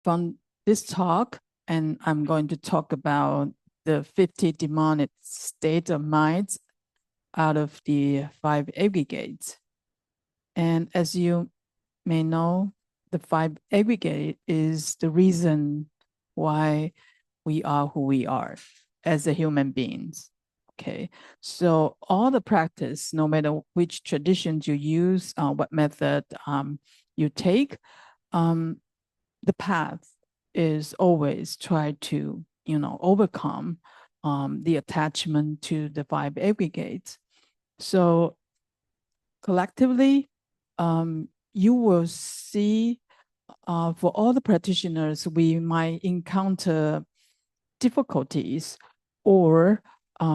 from this talk, and I'm going to talk about the 50 demonic state of minds out of the 5 aggregates. And as you may know, the 5 aggregate is the reason why we are who we are as a human beings. Okay, so all the practice, no matter which traditions you use, what method you take, the path is always try to, overcome the attachment to the 5 aggregates. So collectively, you will see for all the practitioners, we might encounter difficulties or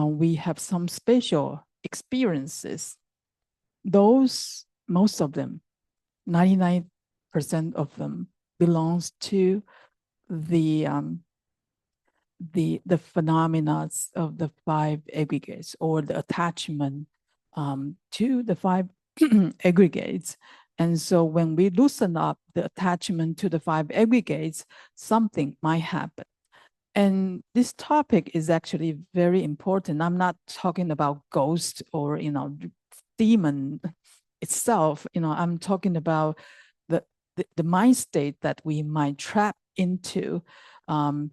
we have some special experiences. Those, most of them, 99% of them belongs to the phenomena of the 5 aggregates or the attachment to the 5 aggregates. And so when we loosen up the attachment to the 5 aggregates, something might happen. And this topic is actually very important. I'm not talking about ghost or, demon itself. I'm talking about the mind state that we might trap into. And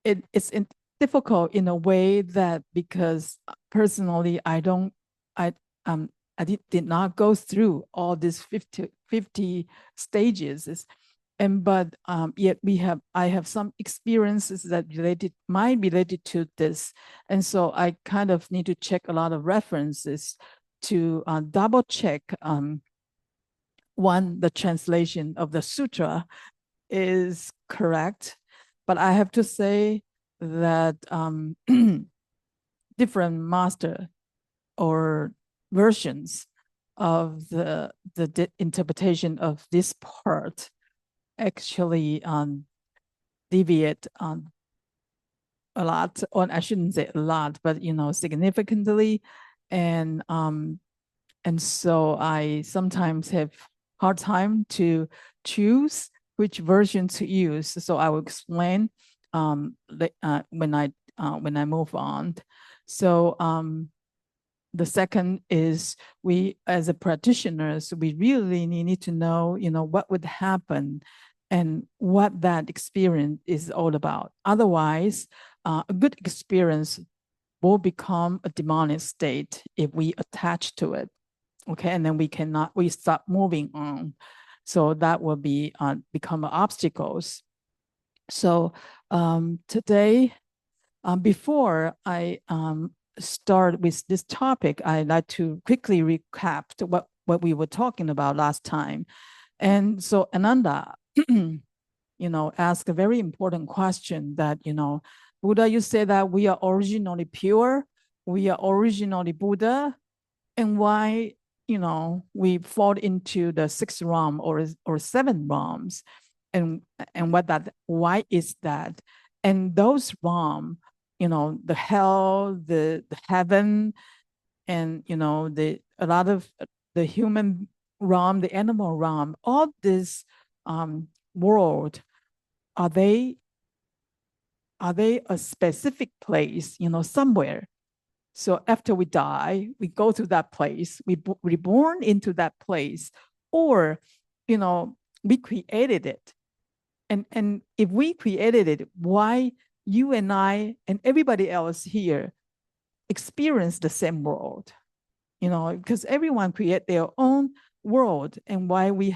it's difficult in a way that because personally, I did not go through all these 50 stages. But yet I have some experiences that might be related to this. And so I kind of need to check a lot of references to double check one, the translation of the sutra is correct. But I have to say that different master or versions of the interpretation of this part actually deviate a lot, or I shouldn't say a lot, but significantly, and so I sometimes have hard time to choose which version to use. So I will explain when I move on. So the second is we, as a practitioners, we really need to know, what would happen and what that experience is all about. Otherwise, a good experience will become a demonic state if we attach to it. Okay, and then we start moving on. So that will be become obstacles. So today, before I start with this topic, I'd like to quickly recap what we were talking about last time. And so Ananda, asked a very important question that, Buddha, you say that we are originally pure, we are originally Buddha, and why, we fall into the 6 realm or 7 realms, and why is that? And those realm, the hell, the heaven, and a lot of the human realm, the animal realm, all this world, are they a specific place, somewhere? So after we die, we go to that place, we reborn into that place, or we created it. And if we created it, why you and I and everybody else here experience the same world? Because everyone create their own world, and why we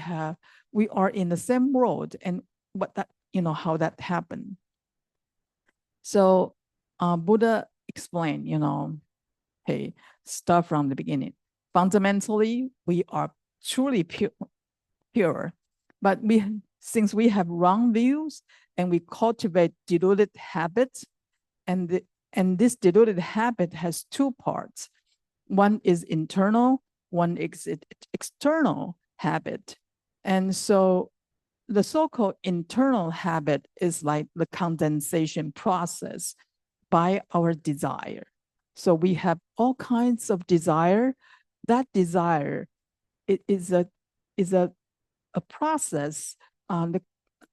are in the same world, and what that, how that happened. So Buddha explained, hey, start from the beginning. Fundamentally, we are truly pure, but since we have wrong views and we cultivate deluded habits, and this deluded habit has 2 parts. One is internal, one is external habit. And so the so-called internal habit is like the condensation process by our desire. So we have all kinds of desire. That desire is a process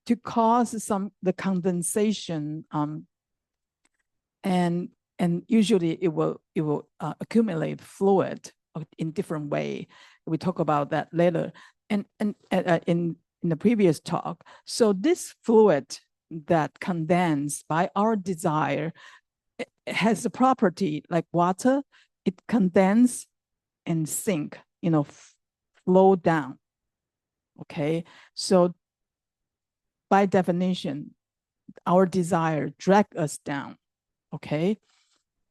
to cause the condensation, and usually it will accumulate fluid in different way. We talk about that later, and in the previous talk. So this fluid that condense by our desire, it has the property like water. It condense and sink, flow down. Okay, so by definition, our desire drag us down. Okay,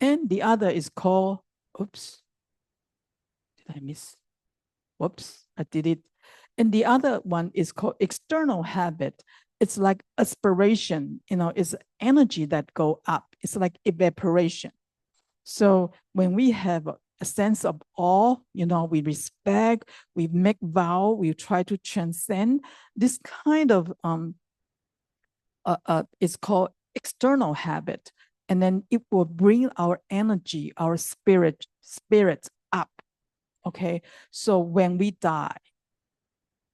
and the other is called, oops, did I miss? Whoops, I did it. And the other one is called external habit. It's like aspiration, it's energy that go up. It's like evaporation. So when we have a sense of awe, we respect, we make vow, we try to transcend, this kind of, it's called external habit. And then it will bring our energy, our spirits up. Okay, so when we die,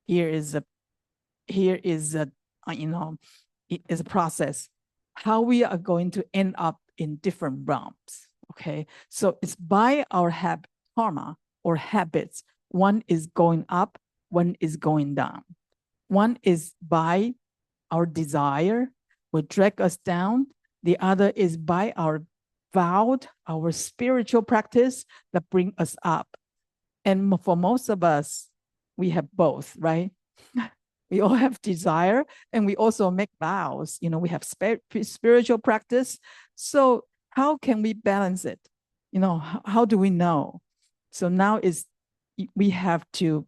here is a it is a process how we are going to end up in different realms. Okay, so it's by our karma or habits. One is going up, one is going down. One is by our desire will drag us down. The other is by our vowed, our spiritual practice that bring us up. And for most of us, we have both, right? We all have desire, and we also make vows. We have spiritual practice. So how can we balance it? How do we know? So now we have to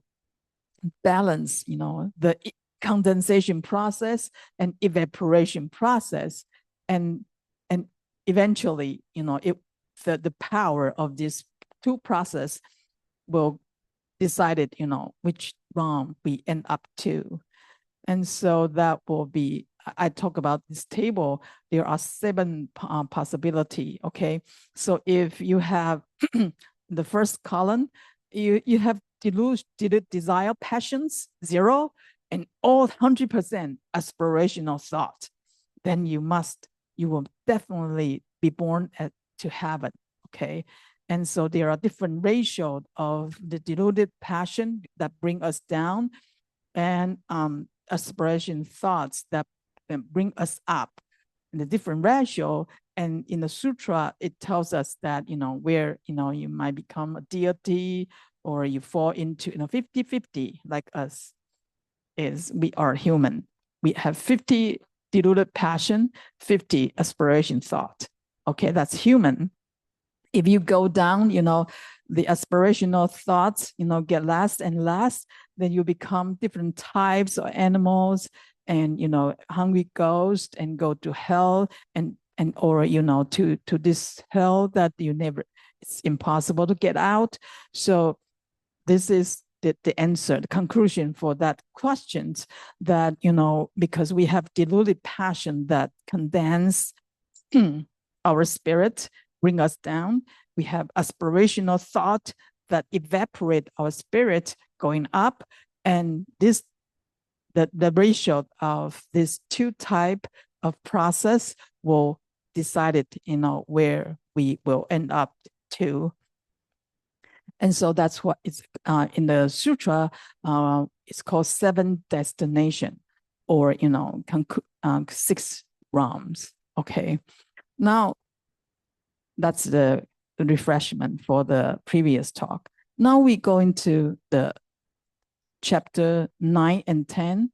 balance, the condensation process and evaporation process, and eventually, the power of these two processes will decide it, which realm we end up to. And so that will be, I talk about this table, there are 7 possibility, okay? So if you have the first column, you have desire, passions, 0, and all 100% aspirational thought, then you will definitely be born to heaven, okay? And so there are different ratios of the deluded passion that bring us down, and aspiration thoughts that bring us up in the different ratio. And in the sutra, it tells us that, where, you might become a deity or you fall into, 50-50, like us, is we are human. We have 50 deluded passion, 50 aspiration thought. Okay, that's human. If you go down, the aspirational thoughts, get less and less, then you become different types of animals, and, hungry ghosts, and go to hell, or, to this hell that it's impossible to get out. So this is the answer, the conclusion for that questions, that, because we have deluded passion that condense our spirit, bring us down. We have aspirational thought that evaporate our spirit, going up. And the ratio of these 2 type of process will decide it, where we will end up to. And so that's what it's in the sutra, it's called 7 destination, or 6 realms. Okay, now that's the refreshment for the previous talk. Now we go into the chapter 9 and 10,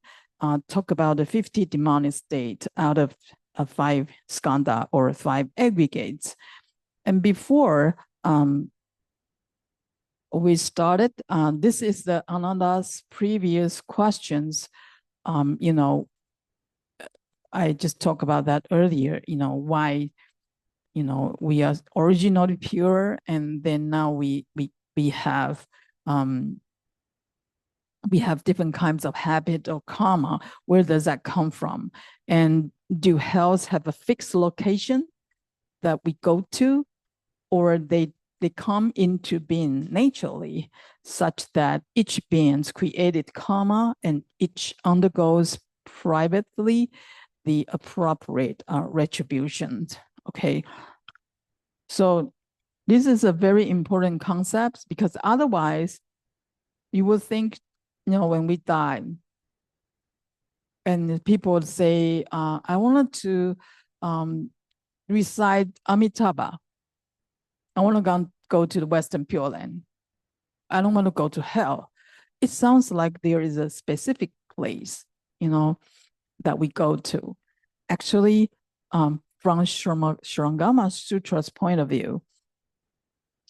talk about the 50 demonic state out of 5 skandha, or 5 aggregates. And before we started, this is the Ananda's previous questions. I just talked about that earlier, why, we are originally pure, and then now we have different kinds of habit or karma. Where does that come from? And do hells have a fixed location that we go to, or they come into being naturally, such that each being's created karma and each undergoes privately the appropriate retribution. Okay, so this is a very important concept, because otherwise you would think, when we die, and people would say, I wanted to recite Amitabha. I want to go to the Western Pure Land. I don't want to go to hell. It sounds like there is a specific place, that we go to. Actually, from Śurangama Sutra's point of view,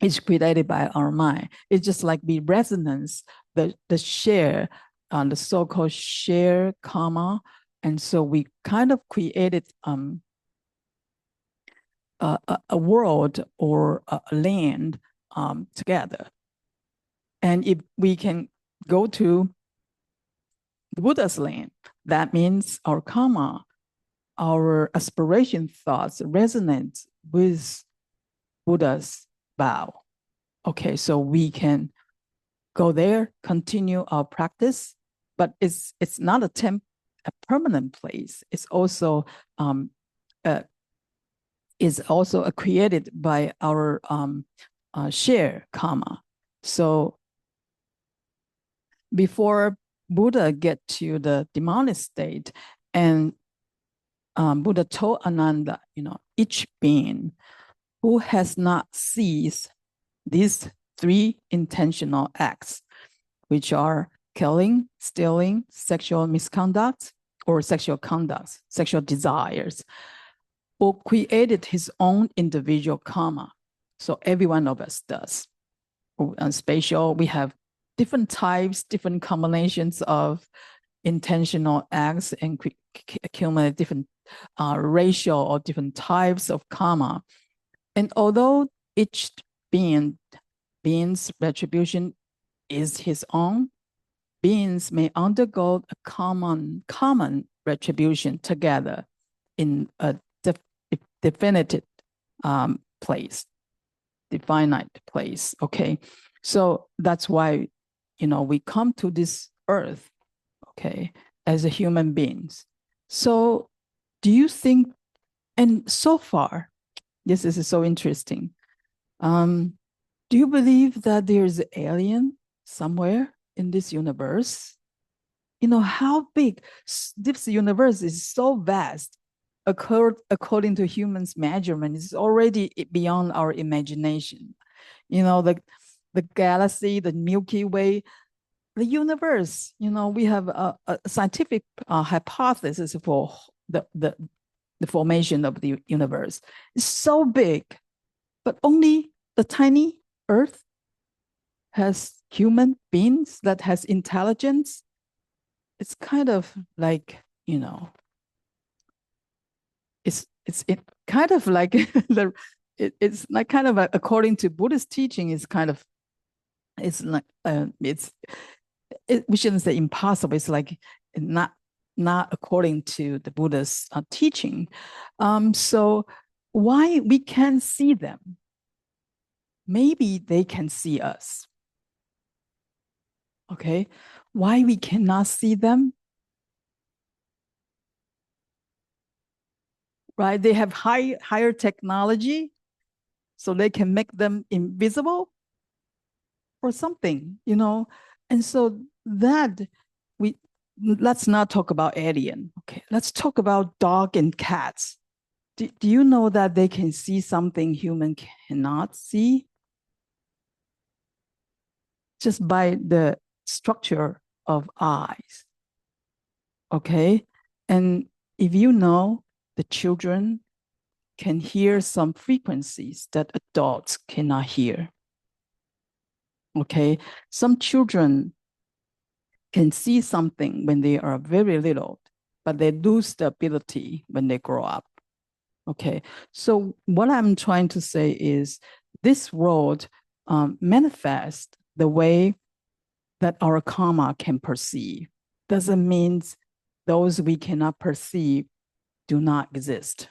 it's created by our mind. It's just like the resonance, the share, the so-called share karma. And so we kind of created a world or a land together. And if we can go to the Buddha's land, that means our karma, our aspiration thoughts resonate with Buddha's vow. Okay, so we can go there, continue our practice, but it's not a permanent place. It's also created by our share karma. So before Buddha get to the demonic state, and Buddha told Ananda, each being who has not ceased these 3 intentional acts, which are killing, stealing, sexual misconduct, or sexual conduct, sexual desires, or created his own individual karma. So every one of us does. And spatial, we have different types, different combinations of intentional acts, and accumulate different ratio or different types of karma. And although each being's retribution is his own, beings may undergo a common retribution together in a definite place, definite place. Okay, so that's why we come to this earth, okay, as a human beings. So do you think, and so far, this is so interesting, do you believe that there's an alien somewhere in this universe? How big this universe is, so vast. According to humans' measurement, it's already beyond our imagination. The galaxy, the Milky Way, the universe. We have a scientific hypothesis for the formation of the universe. It's so big, but only the tiny Earth has human beings that has intelligence. It's kind of like, it's kind of like it's like kind of according to Buddhist teaching, it's kind of, it's like we shouldn't say impossible. It's like not according to the Buddha's teaching. So why we can't see them? Maybe they can see us. Okay, why we cannot see them? Right, they have higher technology, so they can make them invisible or something, And so that let's not talk about alien. Okay, let's talk about dog and cats. Do you know that they can see something human cannot see? Just by the structure of eyes. Okay, and if the children can hear some frequencies that adults cannot hear. Okay, some children can see something when they are very little, but they lose the ability when they grow up. Okay, so what I'm trying to say is this world manifests the way that our karma can perceive. Doesn't mean those we cannot perceive do not exist.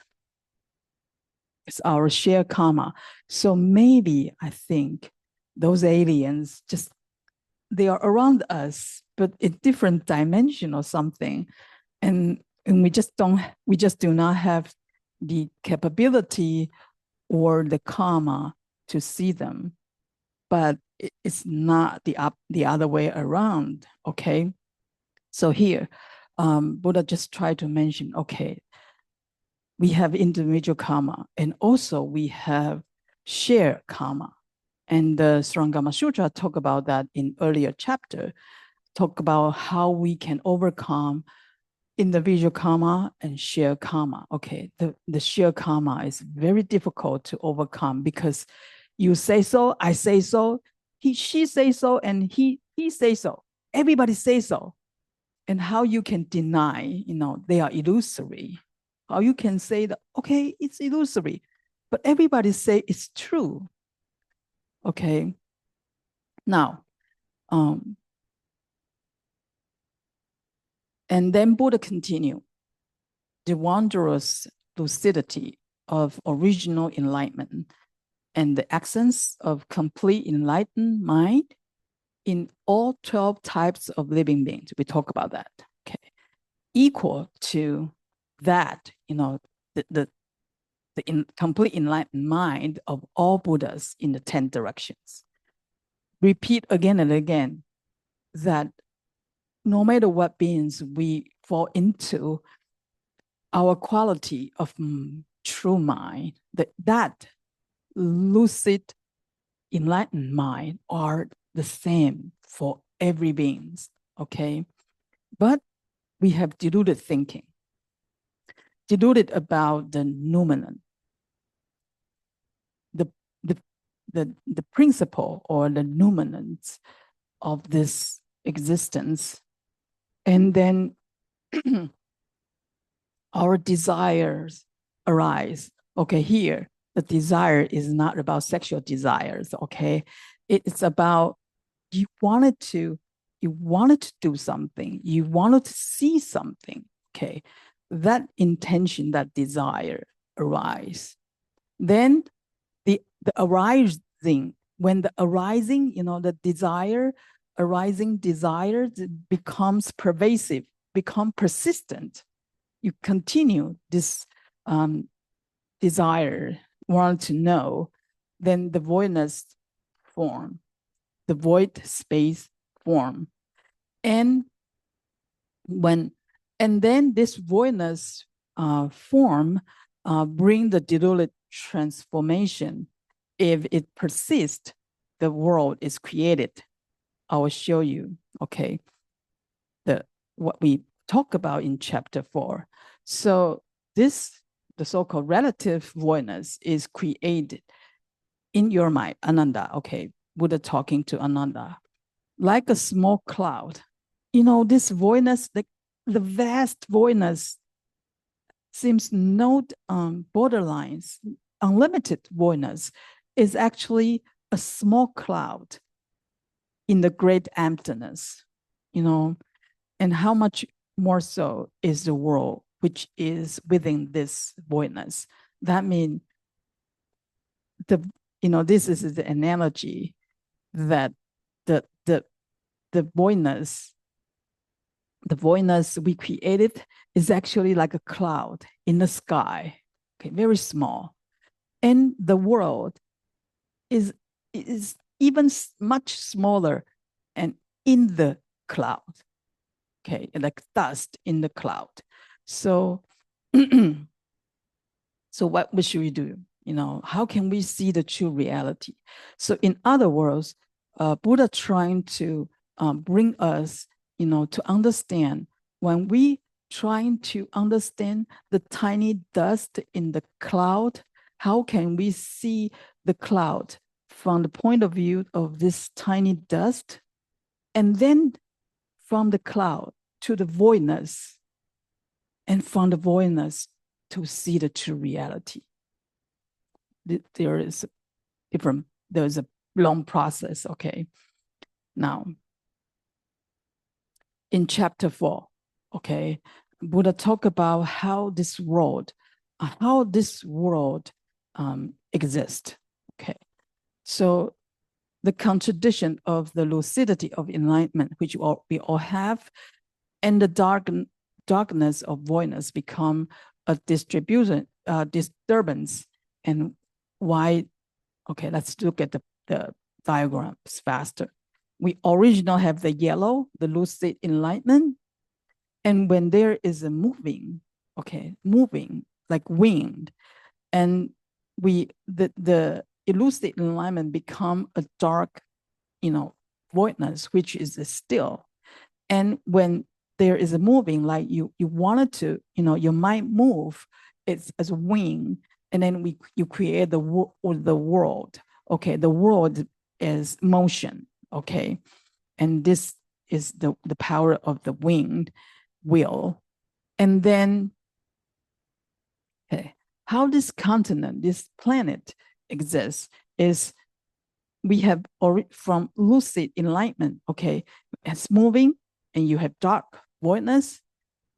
It's our shared karma. So maybe I think those aliens they are around us, but in different dimension or something. and we just do not have the capability or the karma to see them, but it's not the other way around. Okay, so here Buddha just tried to mention, okay, we have individual karma and also we have shared karma. And the Śurangama Sutra talk about that in earlier chapter, talk about how we can overcome individual karma and shared karma. Okay, the shared karma is very difficult to overcome because you say so, I say so, she say so, and he say so. Everybody say so. And how you can deny, they are illusory. How you can say that, okay, it's illusory, but everybody say it's true. Okay. Now, and then Buddha continue, the wondrous lucidity of original enlightenment and the essence of complete enlightened mind in all 12 types of living beings. We talk about that, okay? Equal to that, the complete enlightened mind of all Buddhas in the 10 directions. Repeat again and again that no matter what beings we fall into, our quality of true mind, that lucid enlightened mind are the same for every beings, okay? But we have deluded thinking, deluded about the noumenon, the principle or the noumenons of this existence. And then our desires arise. Okay, here, the desire is not about sexual desires, okay? It's about you wanted to do something, you wanted to see something, okay? That intention, that desire arise. Then the arising, when the arising, the desire, arising desire becomes pervasive, become persistent. You continue this desire, want to know, then the voidness form, the void space form. And then this voidness form bring the deluded transformation. If it persists, the world is created. I will show you, okay, what we talk about in chapter 4. So this, the so-called relative voidness, is created in your mind, Ananda, okay, Buddha talking to Ananda, like a small cloud. This voidness, the vast voidness seems no borderlines, unlimited voidness is actually a small cloud in the great emptiness, and how much more so is the world which is within this voidness. That means this is the analogy that the voidness we created is actually like a cloud in the sky, okay, very small. And the world is even much smaller and in the cloud, okay, like dust in the cloud. So, so what should we do? How can we see the true reality? So in other words, Buddha trying to bring us, to understand, when we trying to understand the tiny dust in the cloud, how can we see the cloud from the point of view of this tiny dust? And then from the cloud to the voidness, and from the voidness to see the true reality. There's a long process, okay? Now, in chapter 4, okay, Buddha talk about how this world exists, okay? So the contradiction of the lucidity of enlightenment, which we all have, and the darkness or voidness become a disturbance, and why? Okay, let's look at the diagrams faster. We originally have the yellow, the lucid enlightenment, and when there is a moving, moving like wind, and the elusive enlightenment become a dark, voidness, which is still. And when there is a moving, like you wanted to, your mind move, it's as a wing, and then you create the world. Okay, the world is motion. Okay, and this is the power of the winged will. And then, okay, how this continent, this planet exists is we have from lucid enlightenment, okay, it's moving, and you have dark voidness.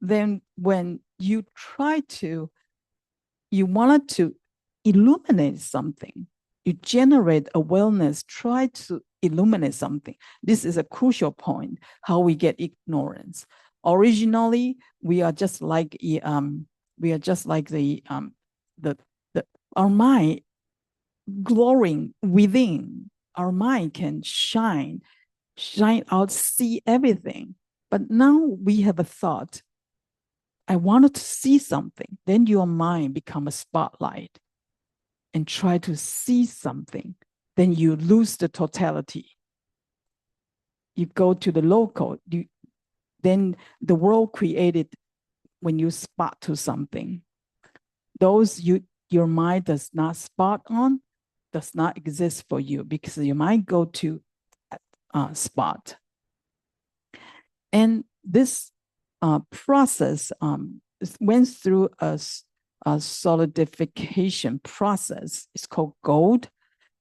Then when you wanted to illuminate something, you generate awareness, try to illuminate something. This is a crucial point, how we get ignorance. Originally, we are just like our mind glowing within. Our mind can shine out, see everything. But now we have a thought, I wanted to see something. Then your mind become a spotlight and try to see something. Then you lose the totality. You go to the local, then the world created when you spot to something. Those your mind does not spot on, does not exist for you, because your mind go to spot. And this process went through a solidification process. It's called gold,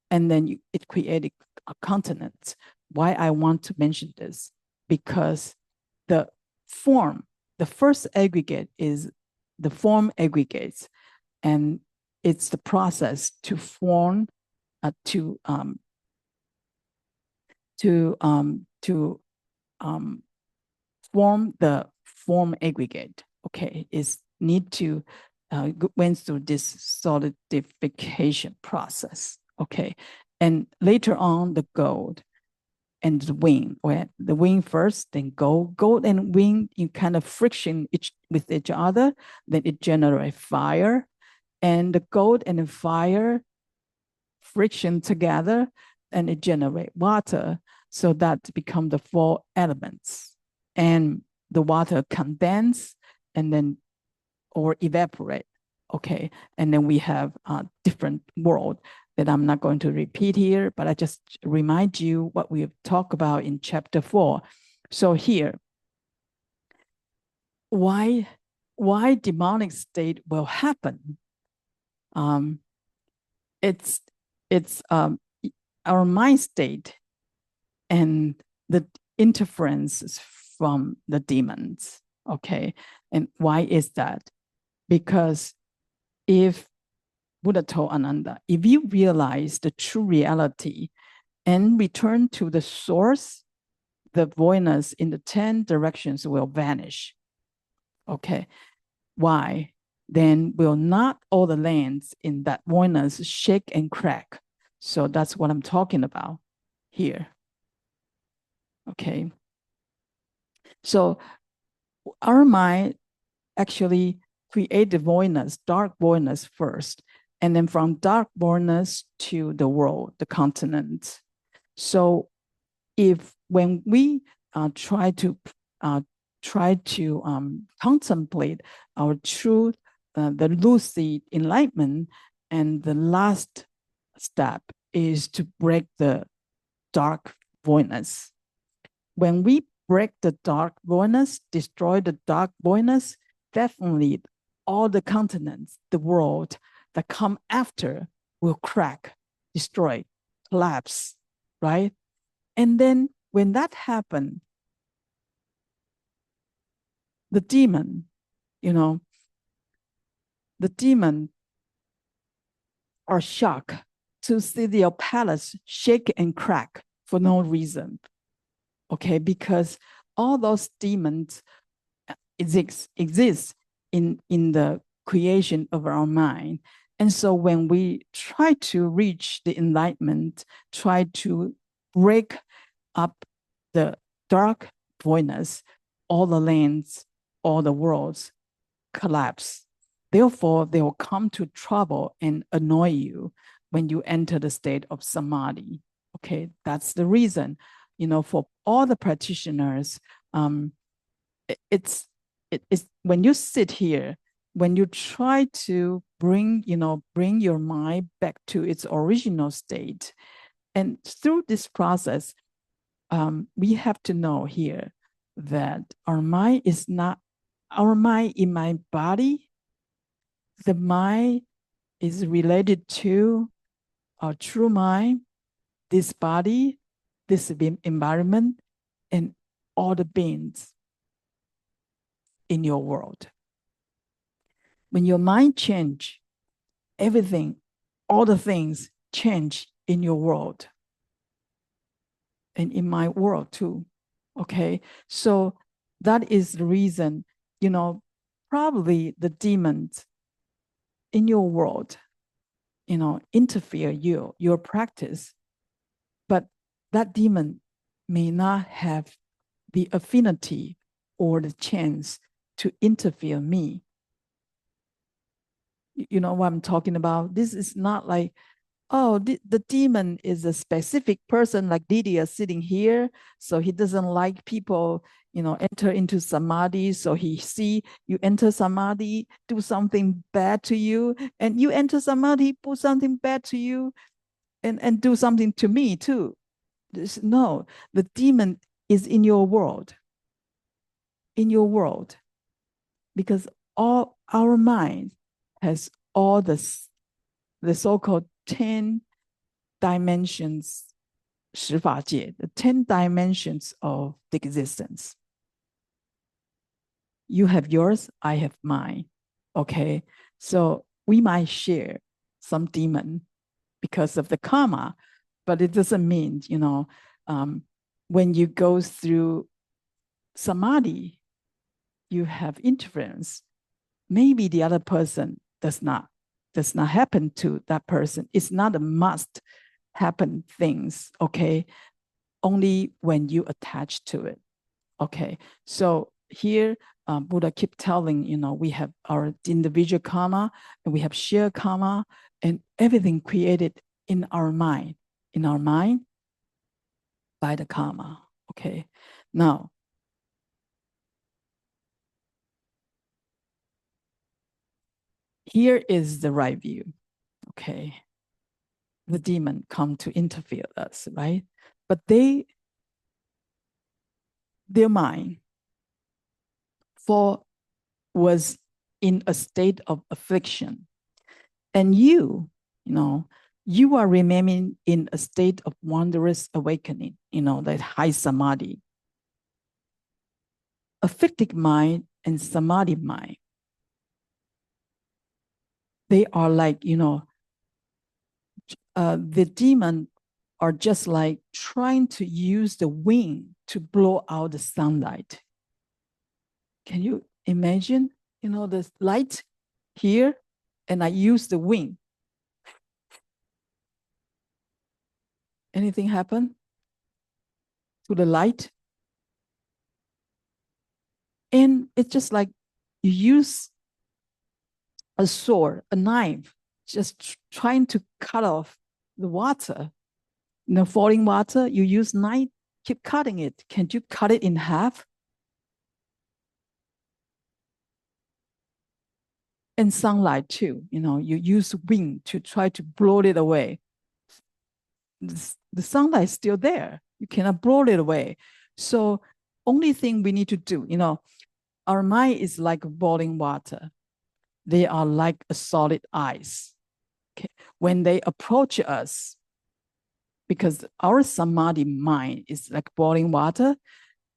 and then it created a continent. Why I want to mention this? Because the first aggregate is the form aggregates, and it's the process to form form the form aggregate. Okay, is need to went through this solidification process. Okay, and later on the gold and the wing, where the wing first, then gold and wing in kind of friction with each other, then it generates fire, and the gold and the fire friction together, and it generates water. So that become the 4 elements, and the water condense and then or evaporate. Okay, and then we have a different world that I'm not going to repeat here, but I just remind you what we've talked about in chapter 4. So here, why demonic state will happen? It's our mind state and the interferences from the demons. Okay, and why is that? Because if Buddha told Ananda, if you realize the true reality and return to the source, the voidness in the 10 directions will vanish. Okay, why? Then will not all the lands in that voidness shake and crack. So that's what I'm talking about here. Okay, so our mind actually create the voidness, dark voidness first, and then from dark voidness to the world, the continent. So when we try to contemplate our truth, the lucid enlightenment, and the last step is to break the dark voidness. When we break the dark voidness, destroy the dark voidness, definitely all the continents, the world that come after will crack, destroy, collapse, right? And then when that happens, the demon are shocked to see their palace shake and crack for no reason. Okay, because all those demons exists in the creation of our mind. And so when we try to reach the enlightenment, try to break up the dark voidness, all the lands, all the worlds collapse. Therefore, they will come to trouble and annoy you when you enter the state of samadhi. Okay, that's the reason, for all the practitioners, it's when you sit here, when you try to bring your mind back to its original state, and through this process, we have to know here that our mind is not our mind in my body. The mind is related to our true mind, this body, this environment, and all the beings in your world. When your mind change, everything, all the things change in your world and in my world too. Okay, so that is the reason, probably the demons in your world, interfere your practice, but that demon may not have the affinity or the chance to interfere me. You know what I'm talking about? This is not like, oh, the demon is a specific person like Lydia sitting here, so he doesn't like people, enter into samadhi. So he see you enter samadhi, do something bad to you, and you enter samadhi, put something bad to you, and do something to me too. No, the demon is in your world, because all our mind has all the so-called 10 dimensions, 十法界, the 10 dimensions of the existence. You have yours, I have mine. Okay, so we might share some demon because of the karma, but it doesn't mean, when you go through samadhi, you have interference. Maybe the other person does not happen to that person. It's not a must happen things, okay? Only when you attach to it, okay? So here, Buddha keep telling, we have our individual karma, and we have shared karma, and everything created in our mind by the karma, okay? Now, here is the right view, okay? The demon come to interfere us, right? But their mind was in a state of affliction. And you are remaining in a state of wondrous awakening, that high samadhi. Afflicted mind and samadhi mind, they are like, the demon are just like trying to use the wind to blow out the sunlight. Can you imagine, the light here, and I use the wind. Anything happen to the light? And it's just like you use a sword, a knife, just trying to cut off the water. Falling water, you use knife, keep cutting it. Can't you cut it in half? And sunlight too, you use wind to try to blow it away. The sunlight is still there. You cannot blow it away. So only thing we need to do, our mind is like boiling water. They are like a solid ice. Okay? When they approach us, because our samadhi mind is like boiling water,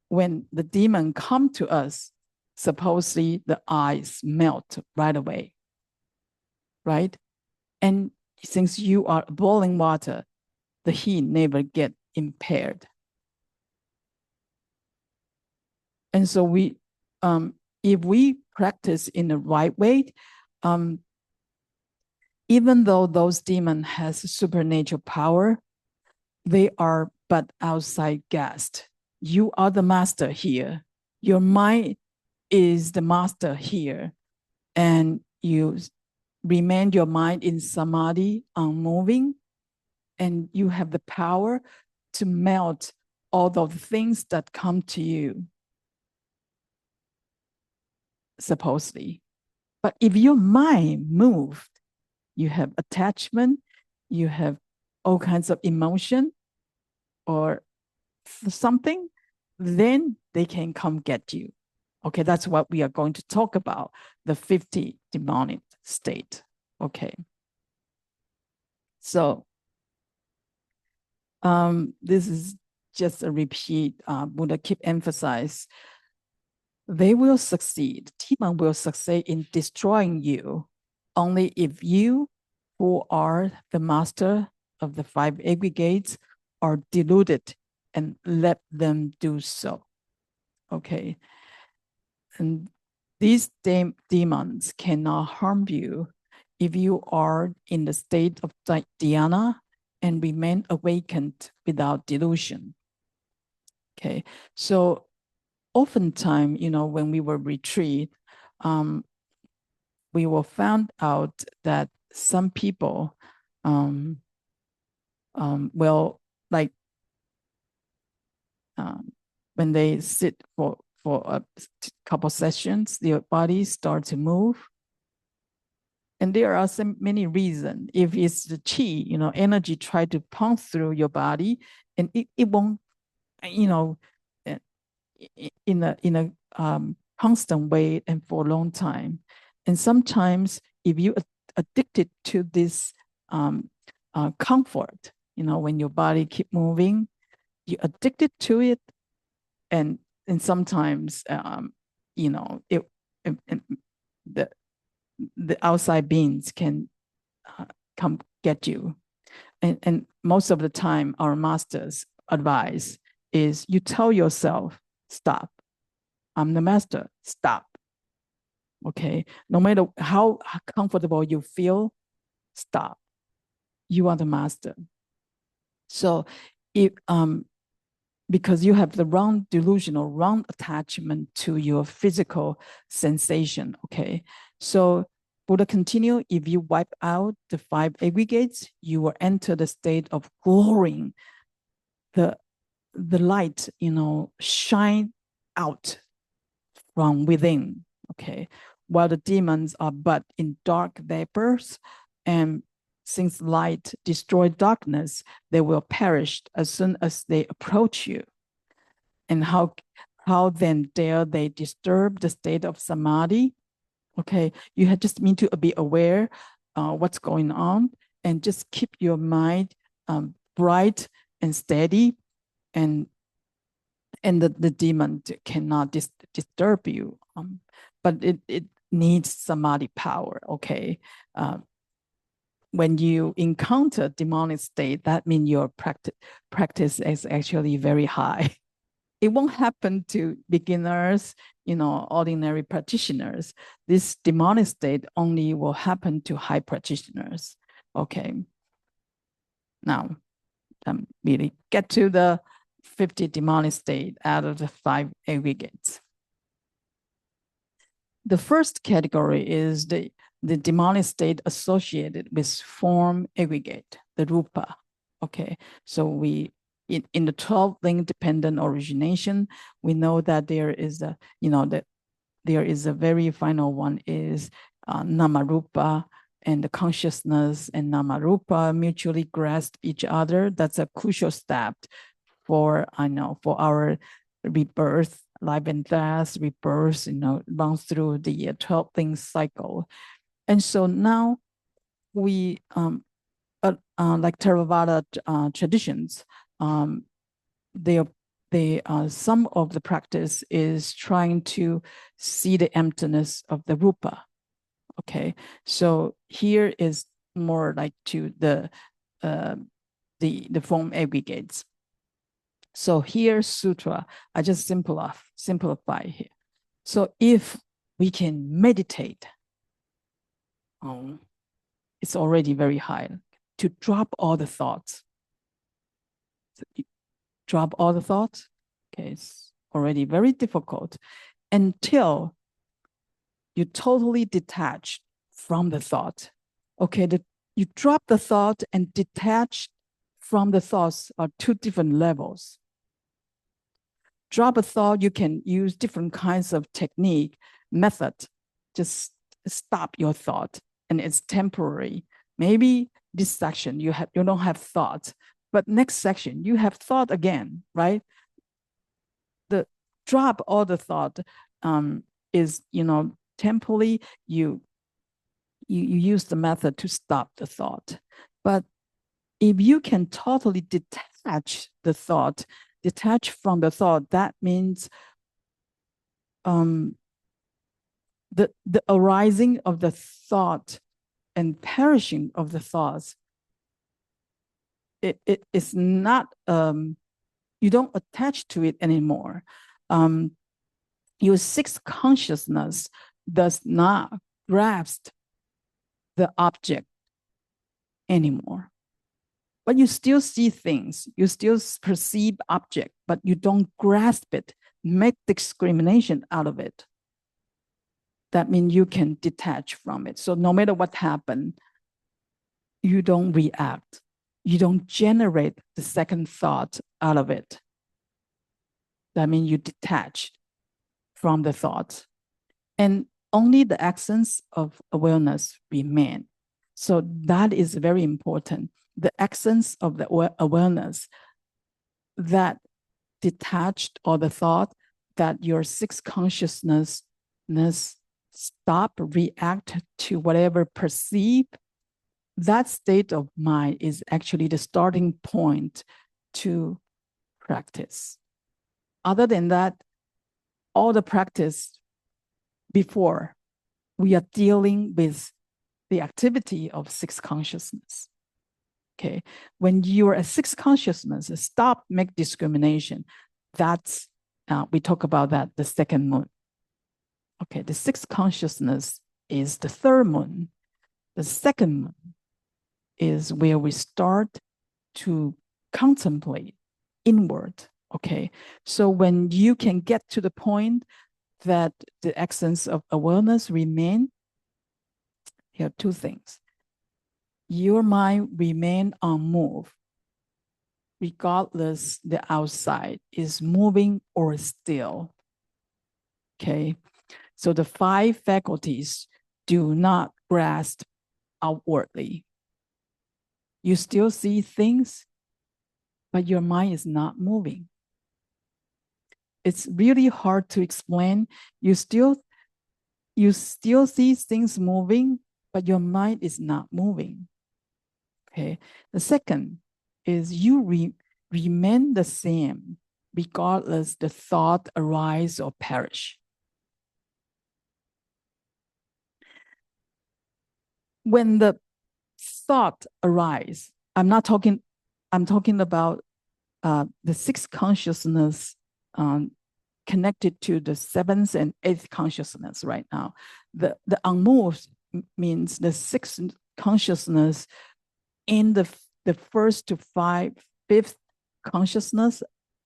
when the demon come to us, supposedly the ice melt right away, right? And since you are boiling water, the heat never get impaired. And so we, if we practice in the right way, even though those demons has supernatural power, they are but outside guests. You are the master here. Your mind is the master here. And you remain your mind in samadhi, unmoving, and you have the power to melt all the things that come to you, supposedly. But if your mind moved, you have attachment, you have all kinds of emotion or something, then they can come get you. Okay, that's what we are going to talk about, the 50 demonic state. Okay. So this is just a repeat. Buddha keep emphasize, they will succeed. Demon will succeed in destroying you only if you, who are the master of the 5 aggregates, are deluded and let them do so. Okay. And these demons cannot harm you if you are in the state of dhyana and remain awakened without delusion. Okay, so oftentimes, when we were retreat, we will find out that some people will like when they sit for a couple sessions, their body starts to move. And there are so many reasons. If it's the chi, energy try to pump through your body, and it won't, in a constant way and for a long time. And sometimes if you addicted to this comfort, when your body keep moving, you addicted to it, and sometimes the outside beings can come get you. And most of the time, our master's advice is you tell yourself, stop. I'm the master, stop. Okay, no matter how comfortable you feel, stop. You are the master. So if because you have the wrong delusional, wrong attachment to your physical sensation, okay? So Buddha continue, if you wipe out the 5 aggregates, you will enter the state of glorying. The light, shine out from within, okay? While the demons are but in dark vapors, and since light destroys darkness, they will perish as soon as they approach you. And how then dare they disturb the state of samadhi? Okay, you just need to be aware what's going on, and just keep your mind bright and steady, and the demon cannot disturb you. But it needs samadhi power, okay? When you encounter demonic state, that means your practice is actually very high. It won't happen to beginners, ordinary practitioners. This demonic state only will happen to high practitioners. Okay. Now, really get to the 50 demonic state out of the 5 aggregates. The first category is the demonic state associated with form aggregate, the rupa. Okay, so we in the 12 link dependent origination, we know that there is a, that there is a very final one is namarupa, and the consciousness and namarupa mutually grasp each other. That's a crucial step for our rebirth, life and death, rebirth, run through the 12 things cycle. And so now we, like Theravada traditions, some of the practice is trying to see the emptiness of the rupa. Okay, so here is more like to the form aggregates. So here, sutra, I just simplify here. So if we can meditate. It's already very high. To drop all the thoughts. So drop all the thoughts. Okay, it's already very difficult until you totally detach from the thought. Okay, you drop the thought and detach from the thoughts are two different levels. Drop a thought, you can use different kinds of technique, method. Just stop your thought, and it's temporary. Maybe this section you don't have thought, but next section you have thought again, right? The drop all the thought is, temporarily you use the method to stop the thought. But if you can totally detach the thought, detach from the thought, that means the arising of the thought and perishing of the thoughts, it is not, you don't attach to it anymore. Your sixth consciousness does not grasp the object anymore. But you still see things, you still perceive object, but you don't grasp it, make discrimination out of it. That means you can detach from it. So no matter what happened, you don't react. You don't generate the second thought out of it. That means you detach from the thoughts. And only the essence of awareness remain. So that is very important. The essence of the awareness that detached or the thought that your sixth consciousness stop, react to whatever perceive, that state of mind is actually the starting point to practice. Other than that, all the practice before, we are dealing with the activity of sixth consciousness. Okay, when you're a sixth consciousness, stop, make discrimination. That's, we talk about that, the second moon. Okay, the sixth consciousness is the third moon. The second moon is where we start to contemplate inward. Okay, so when you can get to the point that the essence of awareness remain, here are two things. Your mind remain unmoved, regardless the outside is moving or still. Okay, so the five faculties do not grasp outwardly. You still see things, but your mind is not moving. It's really hard to explain. You still see things moving, but your mind is not moving. Okay. The second is you remain the same, regardless the thought arise or perish. When the thought arise, I'm talking about the sixth consciousness connected to the seventh and eighth consciousness right now. The unmoved means the sixth consciousness in the first to fifth consciousness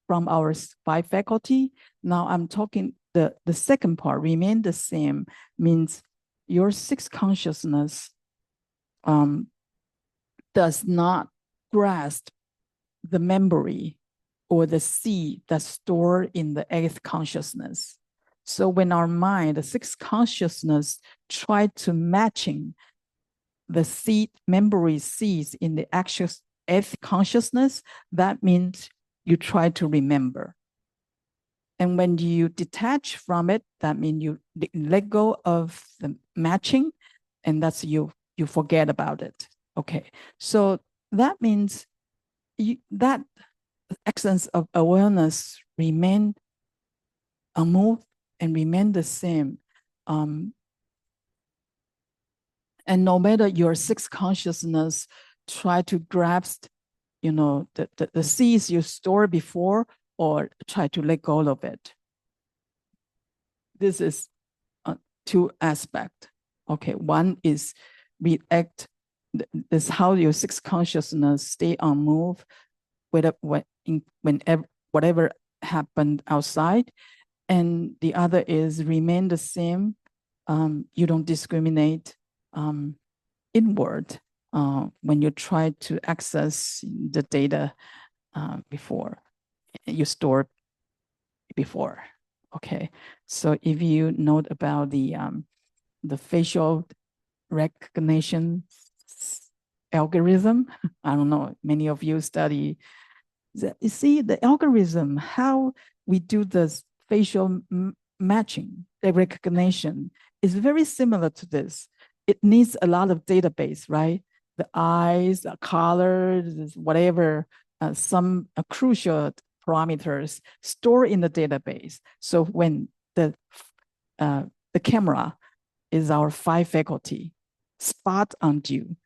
from our five faculty. Now I'm talking the second part, remain the same, means your sixth consciousness does not grasp the memory or the seed that's stored in the eighth consciousness. So when our mind, the sixth consciousness, try to matching the seed, memory seeds in the actual eighth consciousness, that means you try to remember. And when you detach from it, that means you let go of the matching, and that's you forget about it. Okay, so that means that essence of awareness remain unmoved and remain the same. And no matter your sixth consciousness try to grasp, the seeds you stored before or try to let go of it. This is two aspects. Okay, one is react. This how your sixth consciousness stay on move, whenever whatever happened outside, and the other is remain the same. You don't discriminate inward when you try to access the data before you store before. Okay, so if you note about the facial recognition algorithm, I don't know, many of you study that. You see the algorithm, how we do this facial matching, the recognition is very similar to this. It needs a lot of database, right? The eyes, the colors, whatever, some crucial parameters stored in the database. So when the camera is our five faculty, spot on you,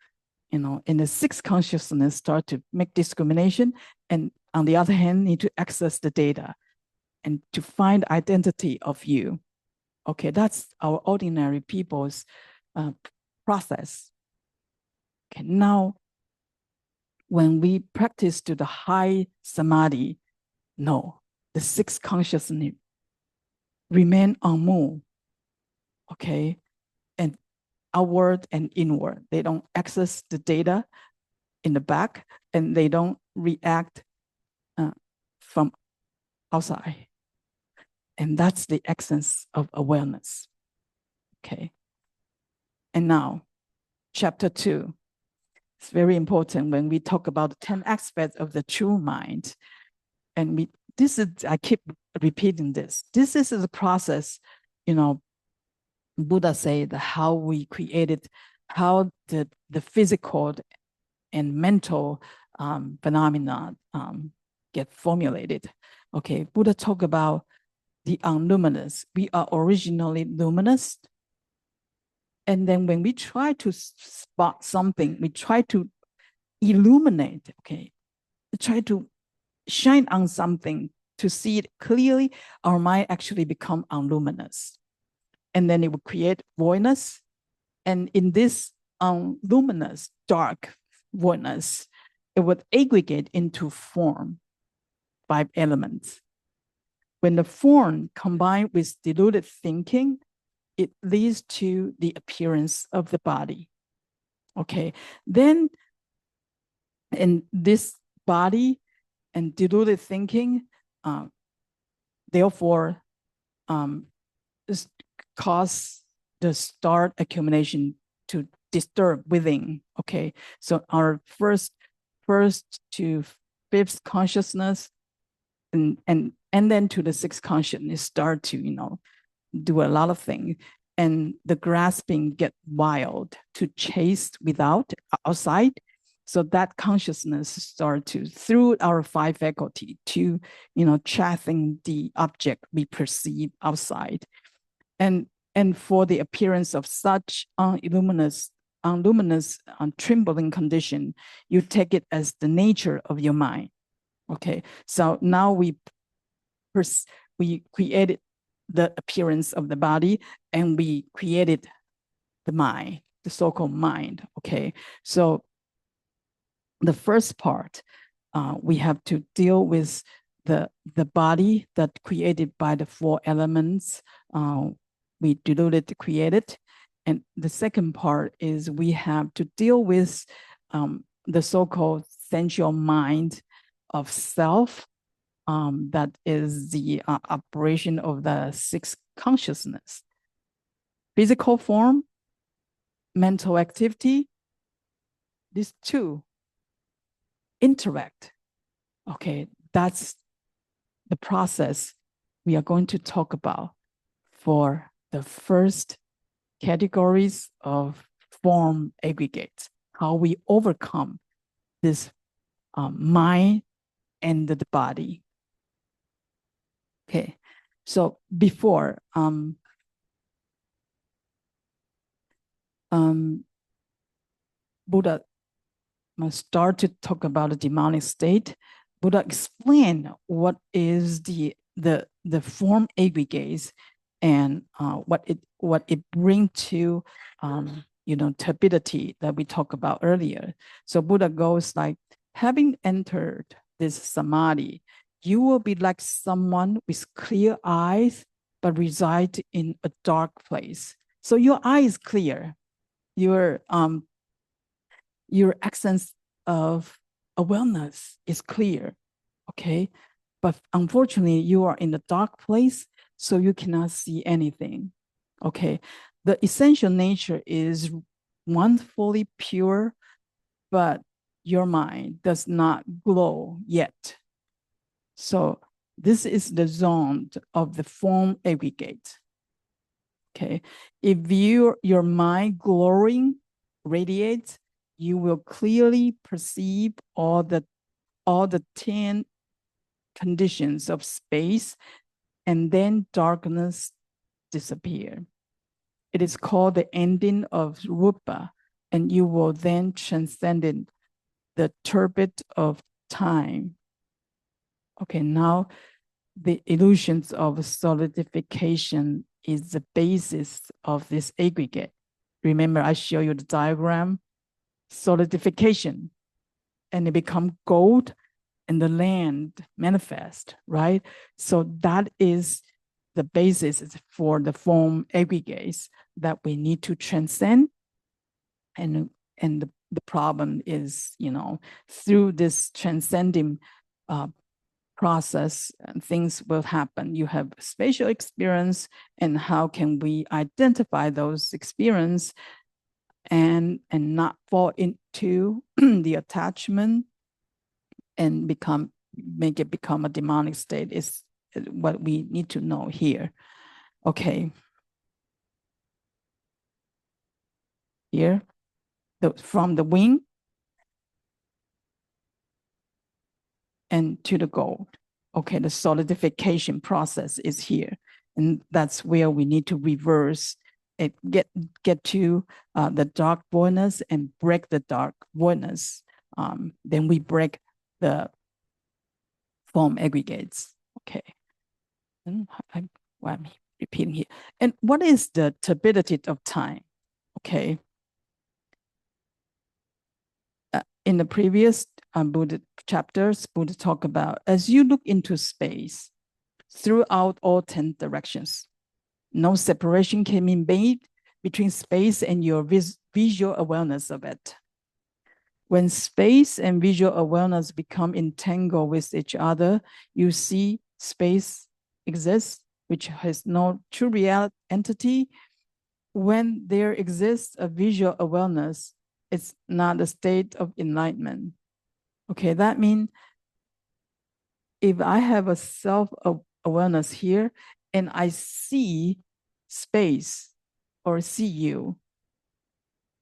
in the sixth consciousness start to make discrimination, and on the other hand, need to access the data and to find identity of you. Okay, that's our ordinary people's process. Okay, now when we practice to the high samadhi, no, the sixth consciousness remain unmoved. Okay, and outward and inward, they don't access the data in the back, and they don't react from outside. And that's the essence of awareness. Okay. And now, chapter 2. It's very important when we talk about the 10 aspects of the true mind. And I keep repeating this. This is the process, Buddha said how we created, how the physical and mental phenomena get formulated. Okay, Buddha talked about the unluminous. We are originally luminous. And then when we try to spot something, we try to illuminate, okay, try to shine on something to see it clearly, our mind actually become unluminous. And then it will create voidness. And in this luminous, dark voidness, it would aggregate into form, 5 elements. When the form combined with deluded thinking, it leads to the appearance of the body. Okay, then in this body and deluded thinking, therefore, cause the start accumulation to disturb within. Okay, so our first to fifth consciousness, and then to the sixth consciousness start to do a lot of things, and the grasping get wild to chase without outside. So that consciousness start to through our 5 faculty to chasing the object we perceive outside, and for the appearance of such unluminous, trembling condition, you take it as the nature of your mind. Okay, so now we created the appearance of the body, and we created the mind, the so-called mind. Okay, so the first part, we have to deal with the body that created by the 4 elements. We deluded, created. And the second part is we have to deal with the so-called sensual mind of self, that is the operation of the 6th consciousness. Physical form, mental activity, these 2 interact. Okay, that's the process we are going to talk about for the first categories of form aggregates, how we overcome this mind and the body. Okay, so before Buddha start to talk about the demonic state, Buddha explained what is the form aggregates and what it brings to turbidity that we talked about earlier. So Buddha goes like, having entered this samadhi, you will be like someone with clear eyes, but reside in a dark place. So your eye is clear, your essence of awareness is clear, okay? But unfortunately, you are in the dark place, so you cannot see anything, okay? The essential nature is wonderfully pure, but your mind does not glow yet. So this is the zone of the form aggregate, okay? If your mind glowing radiates, you will clearly perceive all the 10 conditions of space, and then darkness disappear. It is called the ending of rupa, and you will then transcend the turbid of time. Okay, now the illusions of solidification is the basis of this aggregate. Remember, I show you the diagram, solidification, and it become gold, and the land manifest, right? So that is the basis for the form aggregates that we need to transcend. And the problem is, through this transcending process, things will happen. You have spatial experience, and how can we identify those experiences and not fall into the attachment and make it become a demonic state is what we need to know here. Okay. Here, from the wing and to the gold. Okay, the solidification process is here. And that's where we need to reverse it, get to the dark voidness and break the dark voidness. Then we break the form aggregates. Okay. And I'm repeating here. And what is the turbidity of time? Okay. In the previous Buddha chapters, Buddha talked about, as you look into space throughout all 10 directions, no separation can be made between space and your visual awareness of it. When space and visual awareness become entangled with each other, you see space exists, which has no true real entity. When there exists a visual awareness, it's not a state of enlightenment. Okay, that means if I have a self-awareness here and I see space or see you,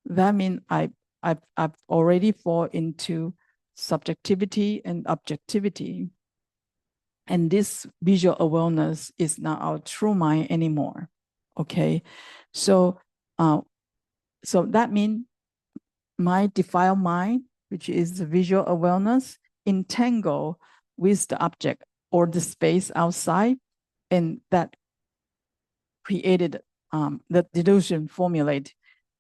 that means I've already fall into subjectivity and objectivity. And this visual awareness is not our true mind anymore. Okay, so that means my defiled mind, which is the visual awareness, entangle with the object or the space outside, and that created the delusion formulate,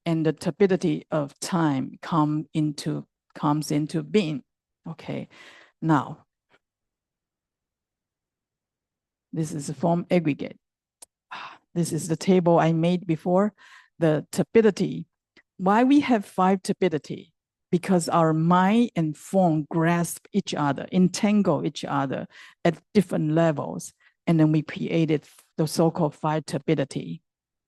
and the turbidity of time comes into being. Okay, now this is a form aggregate. This is the table I made before. The turbidity. Why we have 5 turbidity? Because our mind and form grasp each other, entangle each other at different levels. And then we created the so-called 5 turbidity.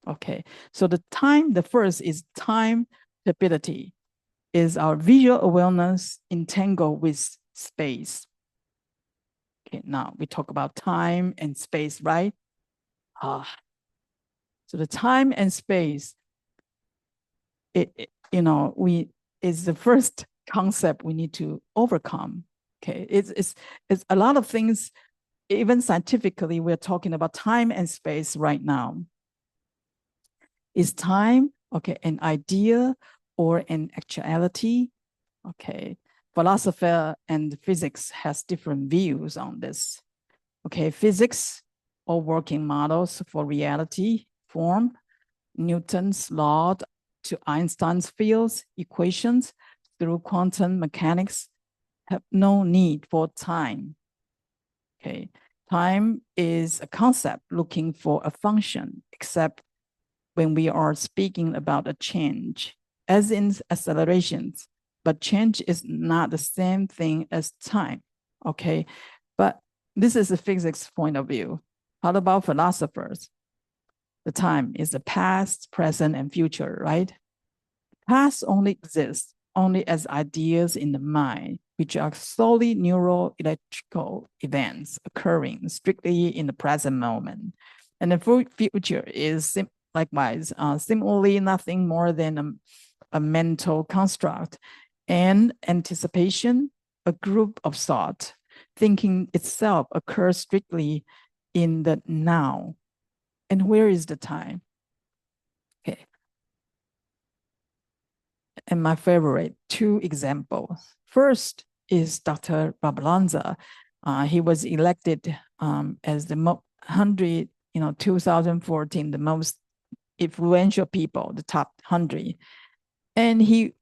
Okay, so the first is time turbidity, is our visual awareness entangled with space. Okay, now we talk about time and space, right? So the time and space, is the first concept we need to overcome. Okay, it's a lot of things. Even scientifically, we're talking about time and space right now. Is time, okay, an idea or an actuality? Okay, philosopher and physics has different views on this. Okay, physics or working models for reality, form, Newton's law to Einstein's fields, equations through quantum mechanics have no need for time. Okay, time is a concept looking for a function, except when we are speaking about a change, as in accelerations, but change is not the same thing as time, okay? But this is a physics point of view. How about philosophers? The time is the past, present, and future, right? Past only exists only as ideas in the mind, which are solely neural electrical events occurring strictly in the present moment. And the future is likewise similarly nothing more than a mental construct and anticipation, a group of thought. Thinking itself occurs strictly in the now. And where is the time? Okay. And my favorite two examples. First is Dr. Babalanza. He was elected as the 2014, the most influential people, the top 100. And he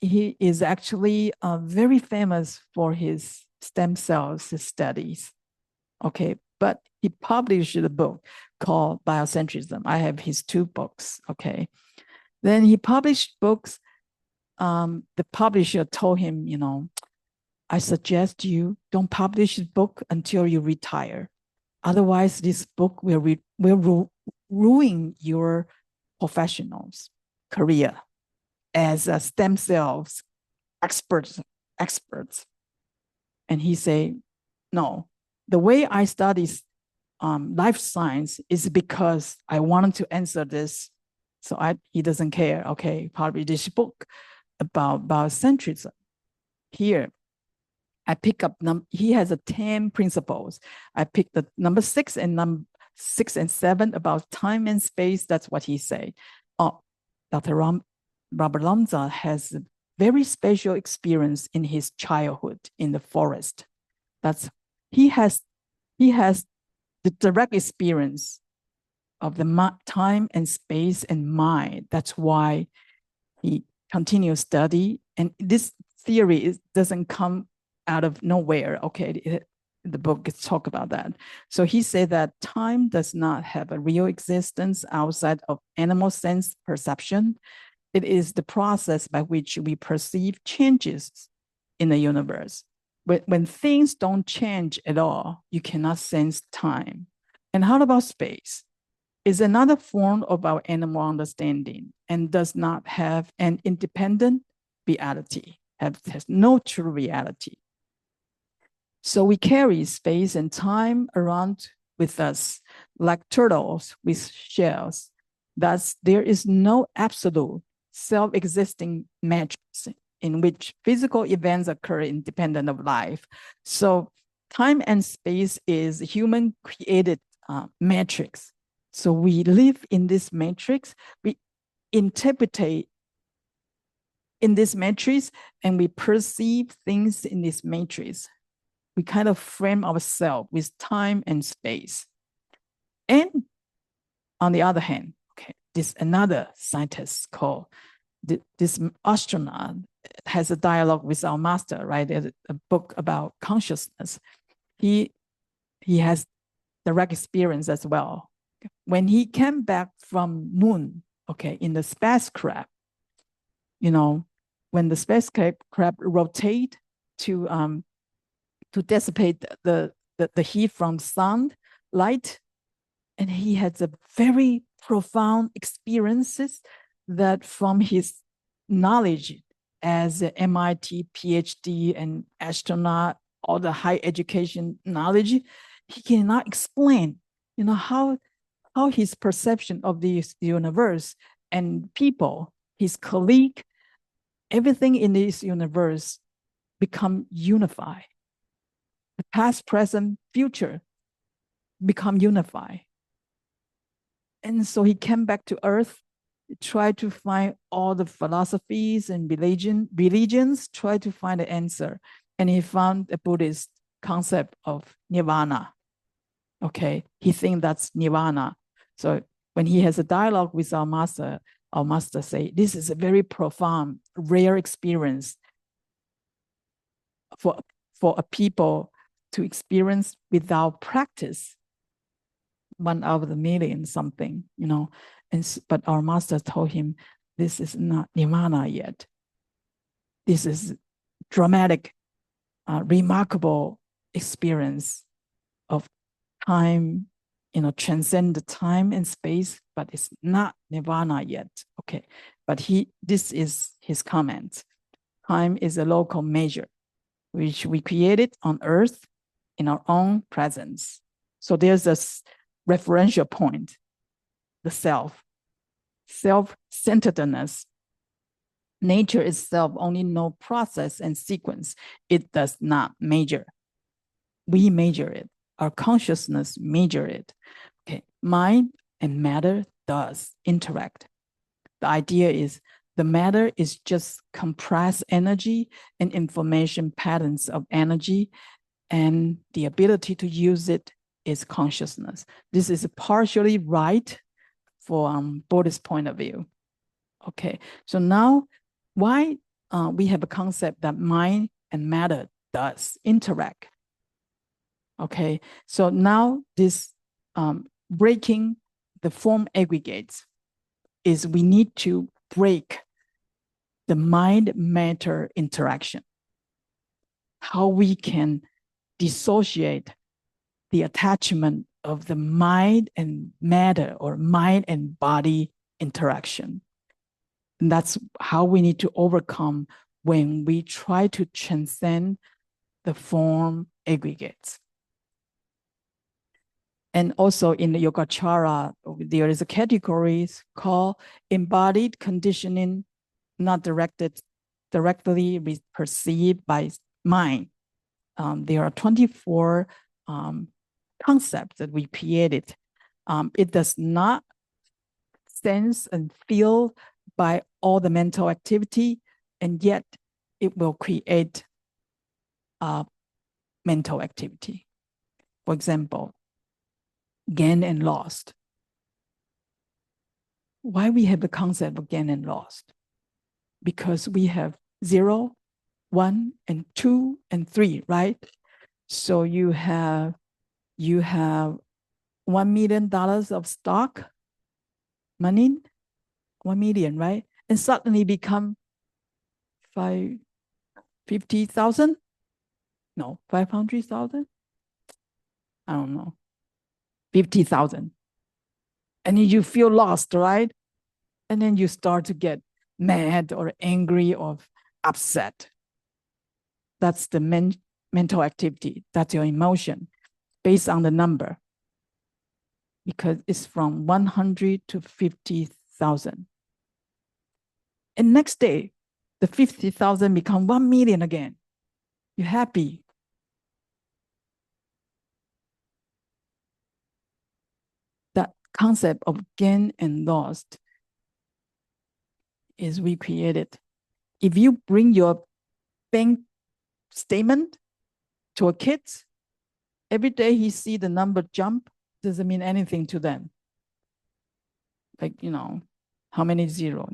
is actually very famous for his stem cells studies. Okay, but he published a book called Biocentrism. I have his two books. Okay, then he published books. The publisher told him, I suggest you don't publish the book until you retire. Otherwise, this book will ruin your professional's career as a stem cells experts. And he said, no, the way I study life science is because I wanted to answer this. So he doesn't care. Okay, publish this book about biocentrism. Here, I pick up, he has 10 principles. I picked the number 6 and number 6 and 7 about time and space. That's what he said. Dr. Robert Lamza has a very special experience in his childhood in the forest. He has the direct experience of the time and space and mind. That's why he continues study. And this theory doesn't come out of nowhere. Okay, the book talk about that. So he said that time does not have a real existence outside of animal sense perception. It is the process by which we perceive changes in the universe. When things don't change at all, you cannot sense time. And how about space? It's another form of our animal understanding and does not have an independent reality, has no true reality. So we carry space and time around with us like turtles with shells. Thus, there is no absolute self-existing matrix in which physical events occur independent of life. So time and space is human-created matrix. So we live in this matrix, we interpret in this matrix, and we perceive things in this matrix. We kind of frame ourselves with time and space. And on the other hand, okay, this another scientist called this astronaut has a dialogue with our master, right? There's a book about consciousness. He has direct experience as well. When he came back from moon, okay, in the spacecraft, when the spacecraft rotate to dissipate the heat from sun light, and he had a very profound experiences that from his knowledge as an MIT Ph.D. and astronaut, all the high education knowledge, he cannot explain, how his perception of this universe and people, his colleague, everything in this universe become unified. The past, present, future become unified. And so he came back to Earth, tried to find all the philosophies and religions, tried to find the answer. And he found a Buddhist concept of nirvana. Okay, he thinks that's nirvana. So when he has a dialogue with our master say, this is a very profound, rare experience for a people to experience without practice. 1 out of a million something, but our master told him, this is not nirvana yet. This is dramatic, remarkable experience of time, transcend the time and space, but it's not nirvana yet. Okay, but this is his comment. Time is a local measure, which we created on earth in our own presence. So there's a referential point, the self-centeredness. Nature itself only knows process and sequence. It does not measure. We measure it. Our consciousness measure it. Okay, mind and matter does interact. The idea is the matter is just compressed energy and information patterns of energy, and the ability to use it is consciousness. This is partially right for Buddhist point of view. Okay, so now why we have a concept that mind and matter does interact. Okay, so now this breaking the form aggregates is we need to break the mind-matter interaction. How we can dissociate the attachment of the mind and matter or mind and body interaction. And that's how we need to overcome when we try to transcend the form aggregates. And also in the Yogacara, there is a category called embodied conditioning, not directly perceived by mind. There are 24 concepts that we created. It does not sense and feel by all the mental activity, and yet it will create mental activity. For example, gain and lost. Why we have the concept of gain and lost? Because we have 0, 1, and 2, and 3, right? So you have $1 million of stock, money, 1 million, right? And suddenly become 50,000? No, 500,000? I don't know. 50,000. And then you feel lost, right? And then you start to get mad or angry or upset. That's the mental activity. That's your emotion based on the number, because it's from 100 to 50,000. And next day, the 50,000 become 1 million again. You're happy. That concept of gain and lost is recreated. If you bring your bank statement to a kid, every day he see the number jump, doesn't mean anything to them. Like, how many zero,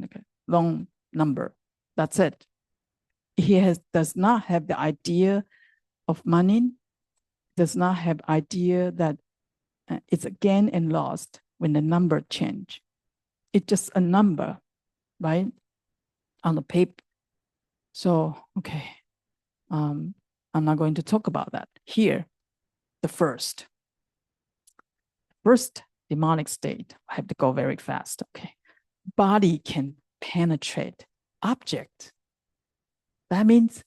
long number, that's it. He does not have the idea of money, does not have idea that it's a gain and lost when the number change. It's just a number, right, on the paper. So, okay, I'm not going to talk about that here. The first demonic state, I have to go very fast, okay. Body can penetrate object. That means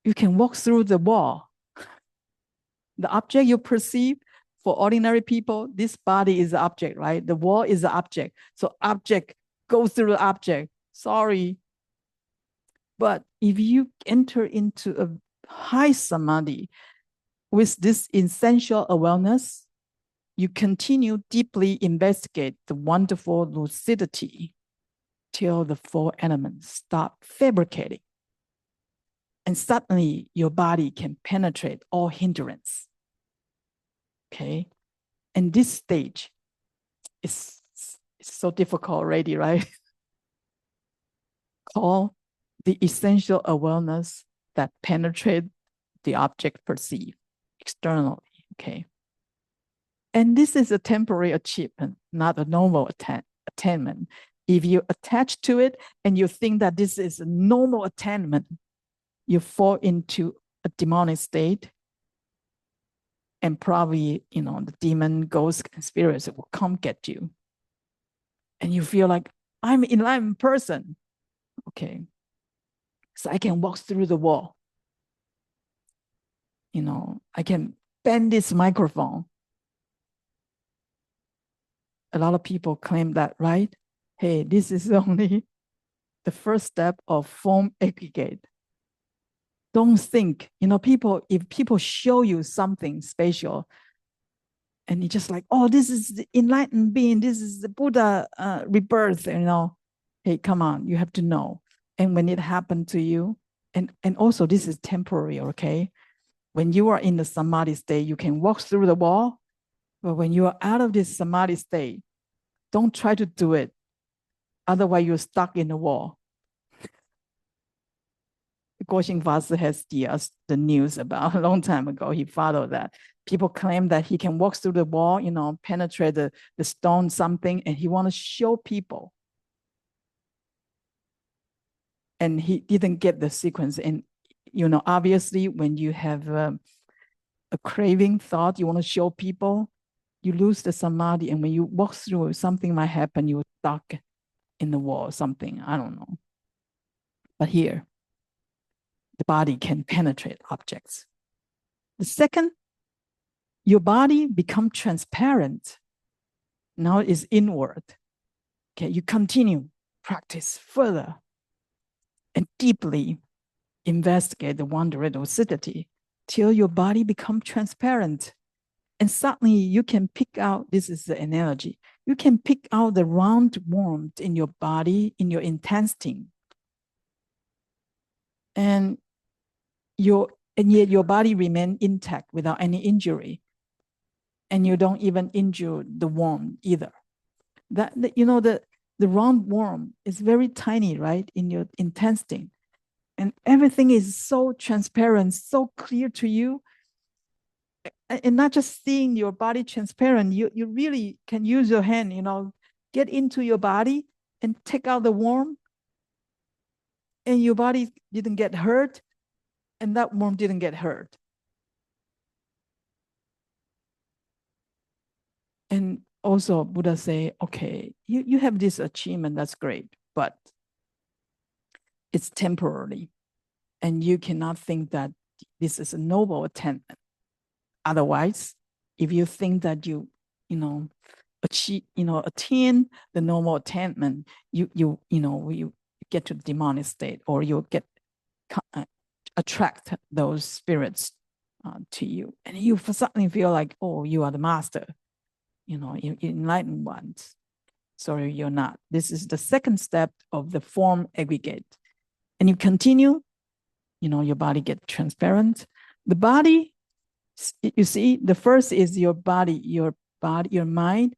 you can walk through the wall. The object you perceive, for ordinary people, this body is the object, right? The wall is the object. So object goes through the object. Sorry. But if you enter into a high samadhi with this essential awareness, you continue deeply investigate the wonderful lucidity till the 4 elements stop fabricating. And suddenly your body can penetrate all hindrance. okay? And this stage is so difficult already, right? Called the essential awareness that penetrates the object perceived externally, okay? And this is a temporary achievement, not a normal attainment. If you attach to it and you think that this is a normal attainment, you fall into a demonic state, and probably, the demon, ghosts, and spirits will come get you. And you feel like, I'm an enlightened person. Okay. So I can walk through the wall. I can bend this microphone. A lot of people claim that, right? Hey, this is only the first step of form aggregate. Don't think, if people show you something special, and it's just like, oh, this is the enlightened being, this is the Buddha rebirth, hey, come on, you have to know. And when it happened to you, and also this is temporary, okay? When you are in the samadhi state, you can walk through the wall, but when you are out of this samadhi state, don't try to do it. Otherwise, you're stuck in the wall. Chang Hwa Fashi has the news about a long time ago. He followed that. People claim that he can walk through the wall, penetrate the stone, something, and he want to show people. And he didn't get the sequence. And, obviously, when you have a craving thought, you want to show people, you lose the samadhi. And when you walk through, something might happen, you're stuck in the wall or something. I don't know. But here, the body can penetrate objects. The second, your body become transparent. Now it's inward. Okay, you continue, practice further, and deeply investigate the wonder lucidity till your body become transparent. And suddenly you can pick out, this is the analogy, you can pick out the round worms in your body, in your intestine. And yet your body remain intact without any injury. And you don't even injure the worm either. The round worm is very tiny, right, in your intestine. And everything is so transparent, so clear to you. And not just seeing your body transparent, you really can use your hand, get into your body and take out the worm. And your body didn't get hurt. And that worm didn't get hurt. And also Buddha say, okay, you have this achievement, that's great, but it's temporary. And you cannot think that this is a noble attainment. Otherwise, if you think that you attain the normal attainment, you get to the demonic state, or you attract those spirits to you, and you suddenly feel like, oh, you are the master, enlightened ones. Sorry, you're not. This is the second step of the form aggregate, and you continue. Your body gets transparent. The body, you see, the first is your body, your mind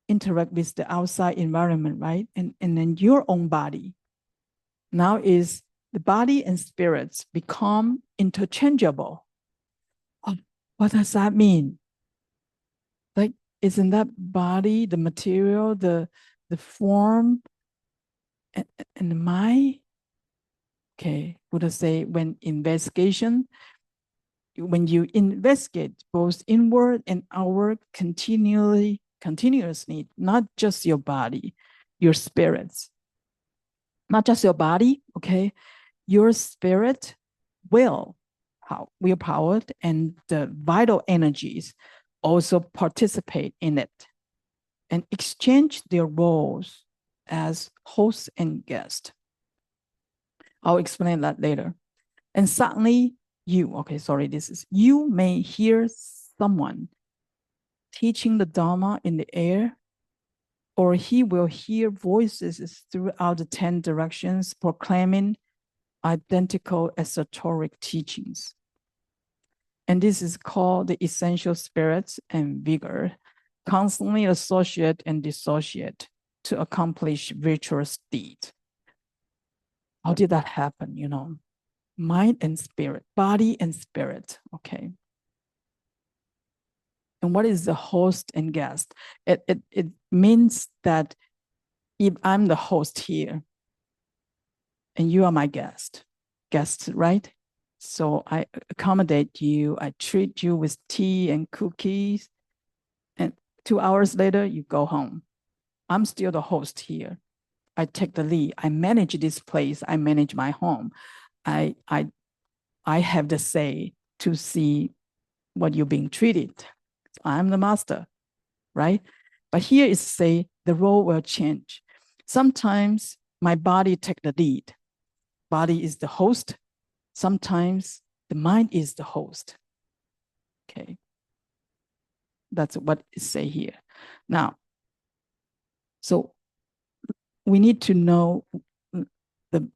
interact with the outside environment, right? And then your own body. Now is the body and spirits become interchangeable. Oh, what does that mean? Like, isn't that body, the material, the form, and the mind? Okay, Buddha say, when you investigate both inward and outward continuously, not just your body, your spirits, not just your body, okay, your spirit willpower and the vital energies also participate in it and exchange their roles as host and guest. I'll explain that later. And suddenly you may hear someone teaching the Dharma in the air, or he will hear voices throughout the 10 directions proclaiming identical esoteric teachings. And this is called the essential spirits and vigor, constantly associate and dissociate to accomplish virtuous deeds. How did that happen? Mind and spirit, body and spirit, okay? And what is the host and guest? It means that if I'm the host here and you are my guest, right? So I accommodate you, I treat you with tea and cookies, and 2 hours later, you go home. I'm still the host here. I take the lead. I manage this place. I manage my home. I have the say to see what you're being treated. I'm the master, right? But here is say the role will change. Sometimes my body take the lead. Body is the host. Sometimes the mind is the host. Okay. That's what it say here. Now, so we need to know the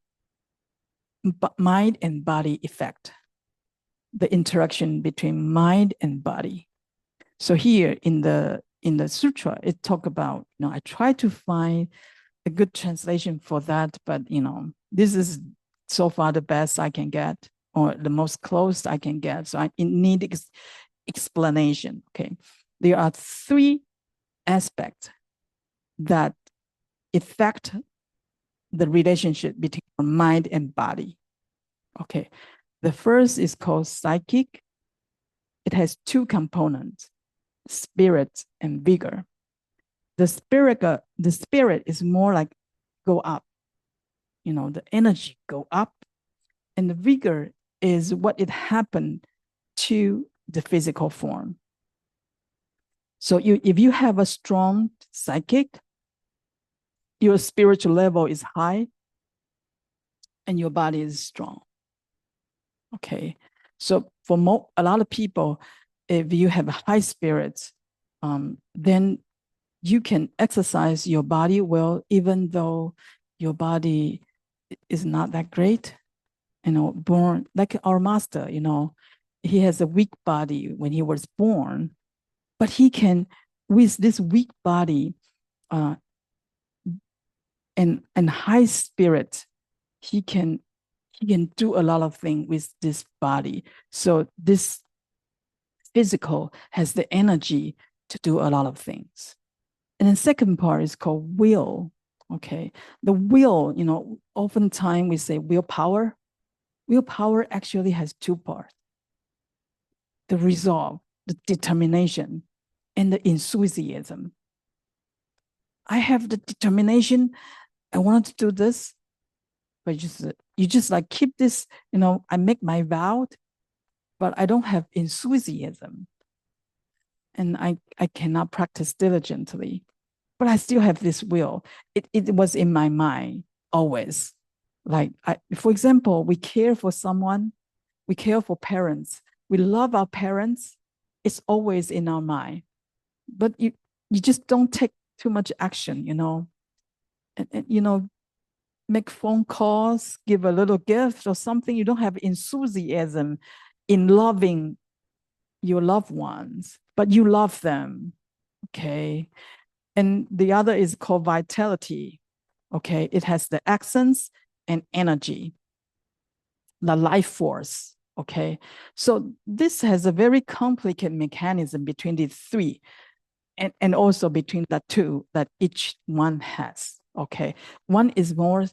mind and body effect, the interaction between mind and body. So here in the sutra, it talk about, I try to find a good translation for that, but this is so far the best I can get, or the most close I can get. So I need explanation. Okay, there are 3 aspects that affect the relationship between mind and body. Okay, the first is called psychic. It has 2 components, spirit and vigor. The spirit is more like go up, the energy go up, and the vigor is what it happened to the physical form. So if you have a strong psychic, your spiritual level is high and your body is strong. Okay, so for a lot of people, if you have high spirits, then you can exercise your body well, even though your body is not that great. Born like our master, he has a weak body when he was born, but he can, with this weak body and high spirit, he can do a lot of things with this body. So this physical has the energy to do a lot of things. And the second part is called will. Okay, the will, oftentimes we say willpower. Willpower actually has 2 parts: the resolve, the determination, and the enthusiasm. I have the determination. I want to do this, but you just like keep this. I make my vow, but I don't have enthusiasm, and I cannot practice diligently. But I still have this will. It was in my mind always. Like, for example, we care for someone, we care for parents, we love our parents. It's always in our mind, but you just don't take too much action, and make phone calls, give a little gift or something. You don't have enthusiasm in loving your loved ones, but you love them. Okay. And the other is called vitality. Okay, it has the essence and energy, the life force. Okay, so this has a very complicated mechanism between these 3, and also between the 2 that each one has. Okay, one is more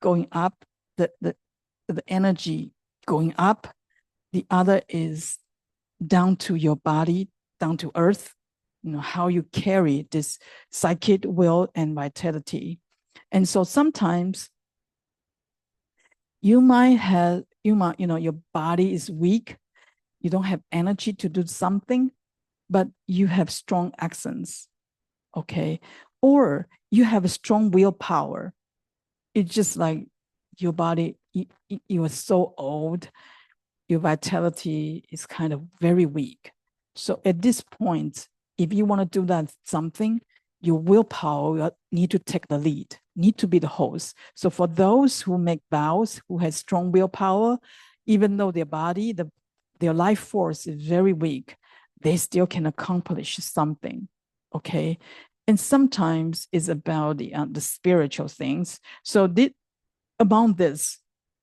going up, the energy going up. The other is down to your body, down to earth. How you carry this psychic, will, and vitality. And so sometimes your body is weak. You don't have energy to do something, but you have strong accents. Okay. Or you have a strong willpower. It's just like your body, you are so old. Your vitality is kind of very weak. So at this point, if you want to do that something, your willpower need to take the lead, need to be the host. So for those who make vows, who has strong willpower, even though their body, the their life force is very weak, they still can accomplish something, okay? And sometimes it's about the spiritual things. So among this,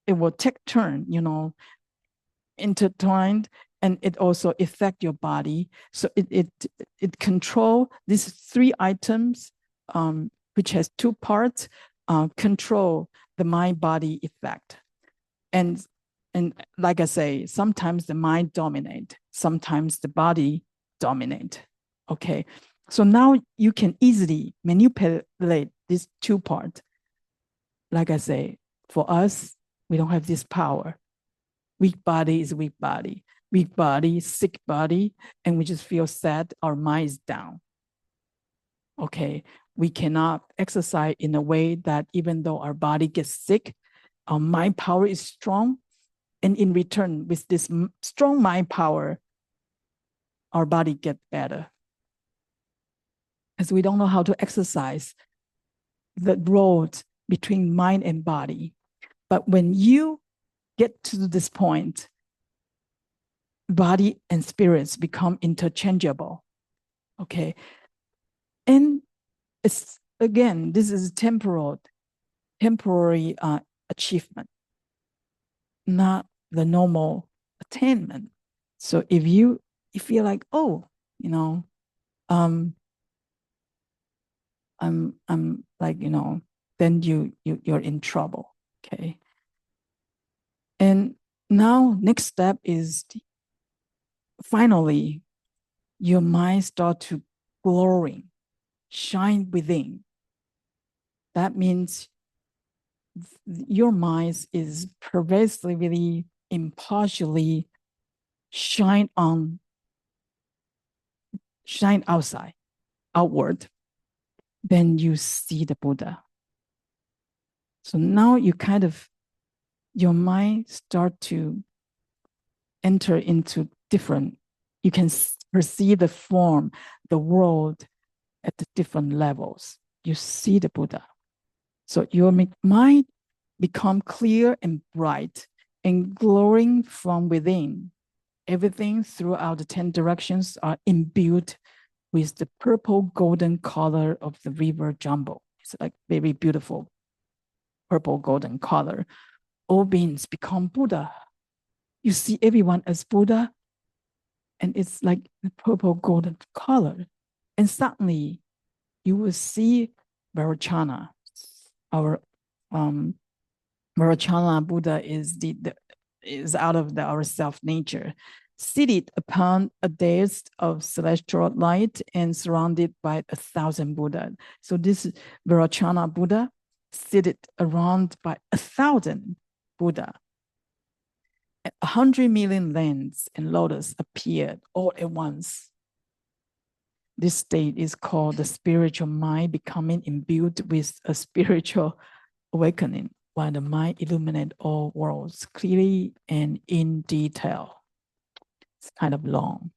it will take turn, intertwined, and it also affect your body. So it control these three items, which has two parts, control the mind-body effect. And like I say, sometimes the mind dominate, sometimes the body dominate. Okay, so now you can easily manipulate these two parts. Like I say, for us, we don't have this power. Weak body is weak body. Weak body, sick body, and we just feel sad, our mind is down. Okay, we cannot exercise in a way that even though our body gets sick, our mind power is strong. And in return, with this strong mind power, our body gets better. As we don't know how to exercise the road between mind and body. But when you get to this point, body and spirits become interchangeable. Okay. And it's, again, this is temporary achievement, not the normal attainment. So if you feel like, oh, I'm like, then you're in trouble. Okay. And now next step is finally your mind start to glowing, shine within. That means your mind is pervasively, impartially shine outside, outward. Then you see the Buddha. So now you your mind start to enter into different, you can perceive the form, the world at the different levels. You see the Buddha. So your mind become clear and bright and glowing from within. Everything throughout the 10 directions are imbued with the purple golden color of the river Jumbo. It's like very beautiful purple golden color. All beings become Buddha. You see everyone as Buddha, and it's like the purple golden color. And suddenly you will see Vairochana. Our Vairochana Buddha is is out of our self nature, seated upon a dais of celestial light and surrounded by 1,000 Buddha. So this is Vairochana Buddha, seated around by 1,000 Buddha. 100 million lands and lotus appeared all at once. This state is called the spiritual mind becoming imbued with a spiritual awakening, while the mind illuminates all worlds clearly and in detail. It's kind of long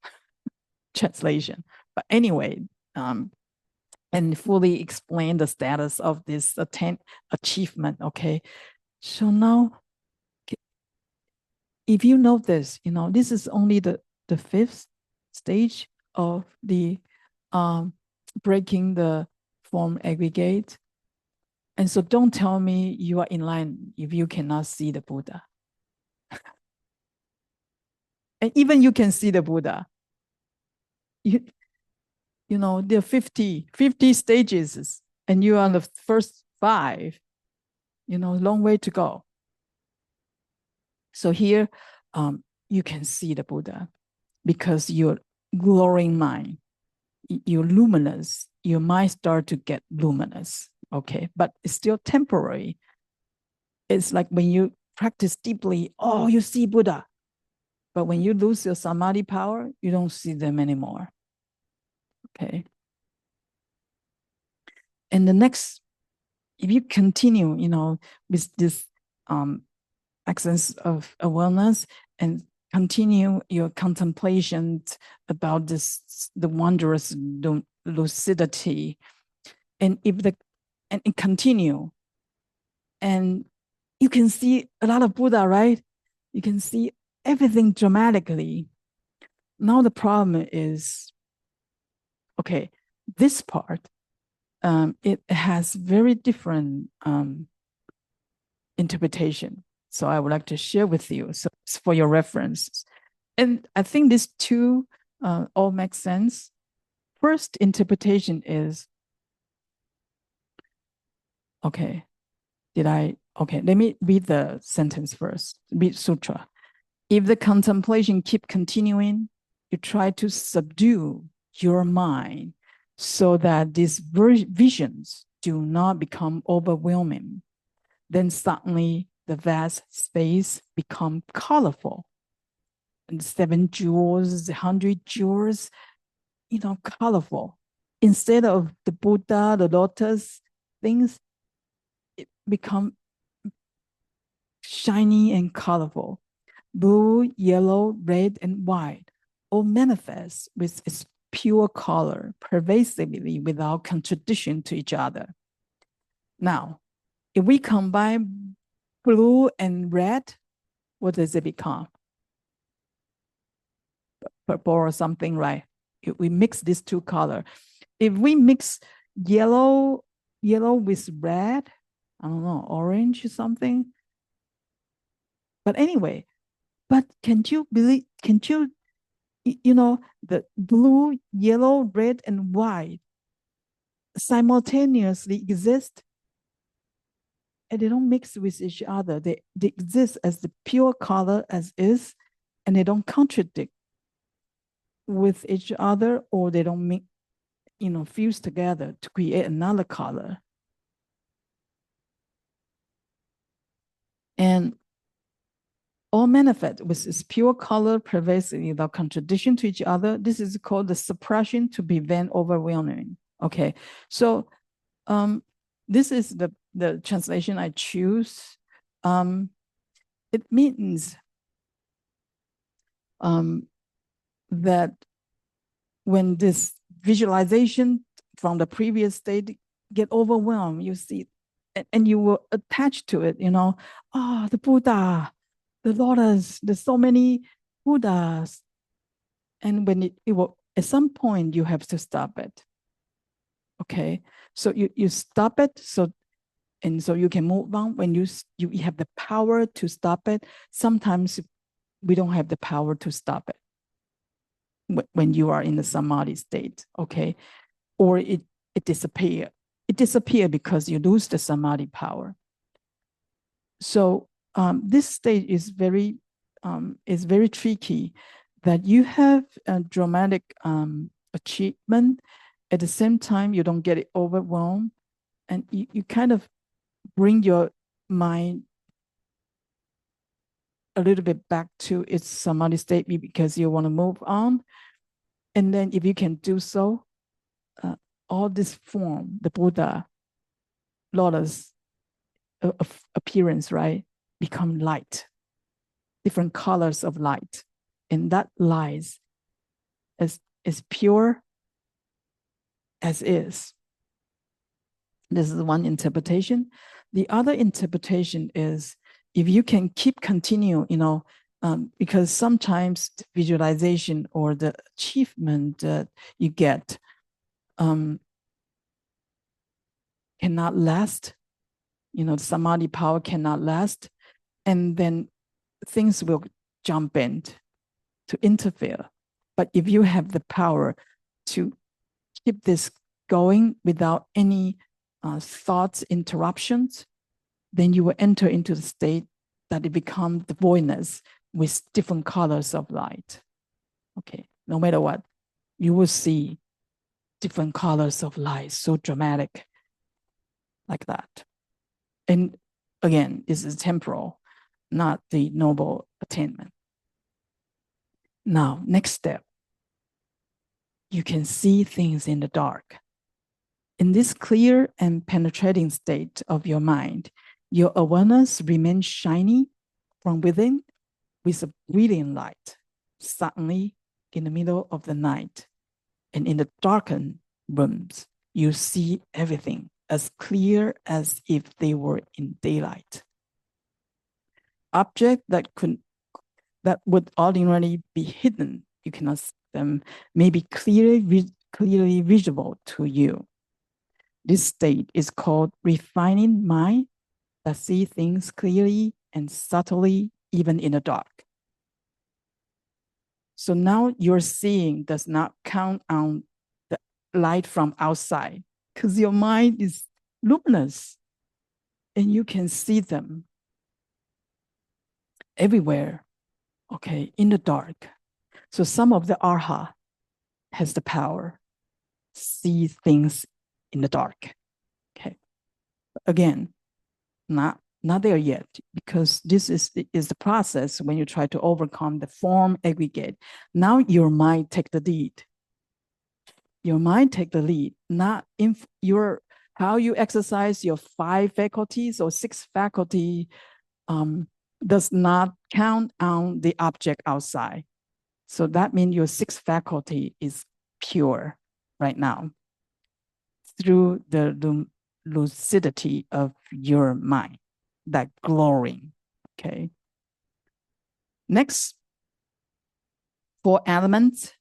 translation, but anyway, and fully explain the status of this achievement. Okay, so now, if you know this, this is only the fifth stage of the breaking the form aggregate. And so don't tell me you are in line if you cannot see the Buddha. And even you can see the Buddha. There are 50 stages, and you are on the first 5, long way to go. So here, you can see the Buddha because your glowing mind, you're luminous, your mind start to get luminous, okay? But it's still temporary. It's like when you practice deeply, oh, you see Buddha. But when you lose your samadhi power, you don't see them anymore, okay? And the next, if you continue, with this access of awareness and continue your contemplation about the wondrous lucidity, and continue, and you can see a lot of Buddha, right? You can see everything dramatically. Now the problem is, okay, this part, it has very different interpretation. So I would like to share with you, so for your reference. And I think these two all make sense. First interpretation is, okay, okay, let me read the sentence first, read Sutra. If the contemplation keep continuing, you try to subdue your mind so that these visions do not become overwhelming. Then suddenly the vast space become colorful. And 7 jewels, 100 jewels, colorful. Instead of the Buddha, the lotus, things, it become shiny and colorful. Blue, yellow, red, and white all manifest with its pure color pervasively without contradiction to each other. Now, if we combine blue and red, what does it become? Purple or something, right? If we mix these two colors. If we mix yellow with red, I don't know, orange or something. But anyway, but can you believe, the blue, yellow, red, and white simultaneously exist, and they don't mix with each other. They exist as the pure color as is, and they don't contradict with each other, or they don't make, fuse together to create another color. And all manifest with its pure color pervasive without contradiction to each other. This is called the suppression to prevent overwhelming. Okay, so this is the translation I choose. It means that when this visualization from the previous state get overwhelmed, you see, and you will attach to it, the Buddha, the lotus, there's so many Buddhas. And when it will, at some point, you have to stop it. Okay, so you stop it, so you can move on. When you have the power to stop it, sometimes we don't have the power to stop it when you are in the samadhi state, okay? Or it disappears. It disappears because you lose the samadhi power. So this state is very tricky, that you have a dramatic achievement. At the same time, you don't get it overwhelmed, and you kind of bring your mind a little bit back to its samadhi state because you want to move on. And then if you can do so, all this form, the Buddha, lotus appearance, right, become light, different colors of light. And that lies as pure as is. This is one interpretation. The other interpretation is, if you can keep continue, because sometimes the visualization or the achievement that you get cannot last, the samadhi power cannot last, and then things will jump in to interfere. But if you have the power to keep this going without any thoughts interruptions, then you will enter into the state that it becomes the voidness with different colors of light. Okay, no matter what, you will see different colors of light, so dramatic, like that. And again, this is temporal, not the noble attainment. Now, next step, you can see things in the dark. In this clear and penetrating state of your mind, your awareness remains shiny from within with a brilliant light, suddenly in the middle of the night. And in the darkened rooms, you see everything as clear as if they were in daylight. Objects that could that would ordinarily be hidden. You cannot see them, may be clearly visible to you. This state is called refining mind that see things clearly and subtly, even in the dark. So now your seeing does not count on the light from outside, because your mind is luminous and you can see them everywhere, okay, in the dark. So some of the arha has the power see things in the dark. Okay. Again, not there yet, because this is the process when you try to overcome the form aggregate. Now your mind take the lead. Your mind take the lead, not in your how you exercise your 5 faculties or 6 faculty does not count on the object outside. So that means your 6th faculty is pure right now through the lucidity of your mind, that glowing, okay? Next, 4 elements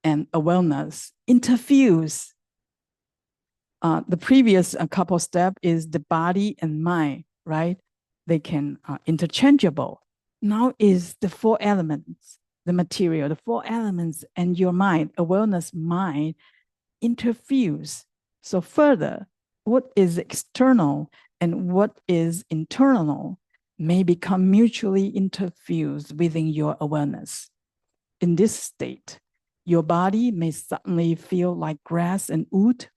and awareness interfuse. The previous couple step is the body and mind, right? They can interchangeable. Now is the 4 elements, the material, the 4 elements and your mind, awareness mind interfuse. So further, what is external and what is internal may become mutually interfused within your awareness. In this state, your body may suddenly feel like grass and wood.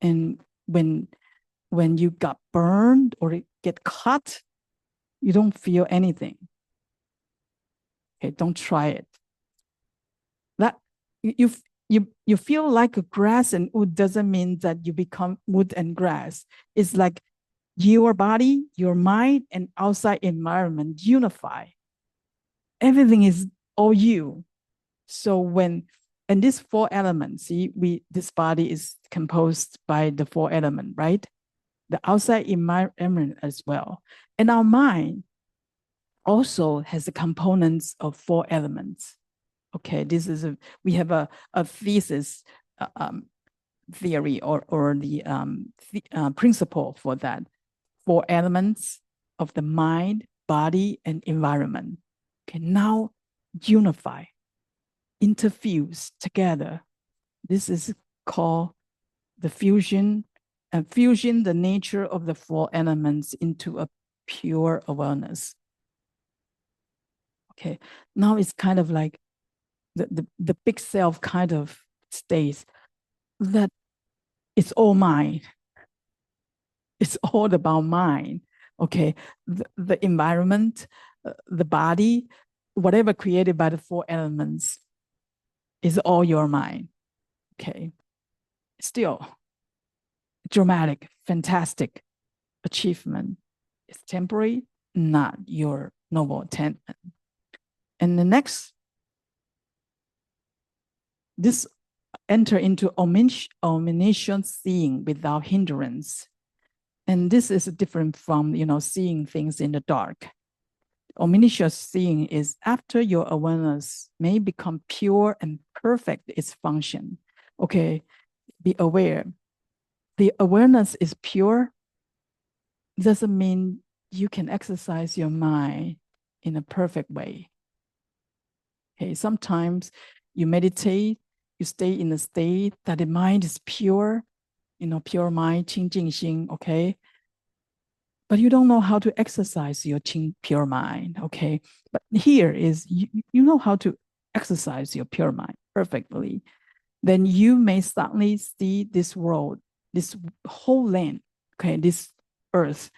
And when you got burned or get cut, you don't feel anything. Okay, don't try it. That you feel like a grass and wood doesn't mean that you become wood and grass. It's like your body, your mind, and outside environment unify. Everything is all you. So and these 4 elements, see, this body is composed by the 4 elements, right? The outside environment as well. And our mind also has the components of 4 elements. Okay, this is we have a thesis theory or the principle for that. 4 elements of the mind, body, and environment. Okay, now unify, interfuse together. This is called the fusion, and fusion the nature of the 4 elements into a pure awareness. Okay, now it's kind of like the big self kind of states that it's all mind. It's all about mind. Okay, the environment, the body, whatever created by the 4 elements is all your mind. Okay, still dramatic, fantastic achievement. It's temporary, not your noble attainment. And the next, this enter into omniscient seeing without hindrance. And this is different from, seeing things in the dark. Omniscient seeing is after your awareness may become pure and perfect its function. Okay, be aware. The awareness is pure doesn't mean you can exercise your mind in a perfect way. Okay, sometimes you meditate, you stay in a state that the mind is pure, pure mind, 清净心, okay? But you don't know how to exercise your pure mind, okay? But here is, you know how to exercise your pure mind perfectly. Then you may suddenly see this world, this whole land, okay, this earth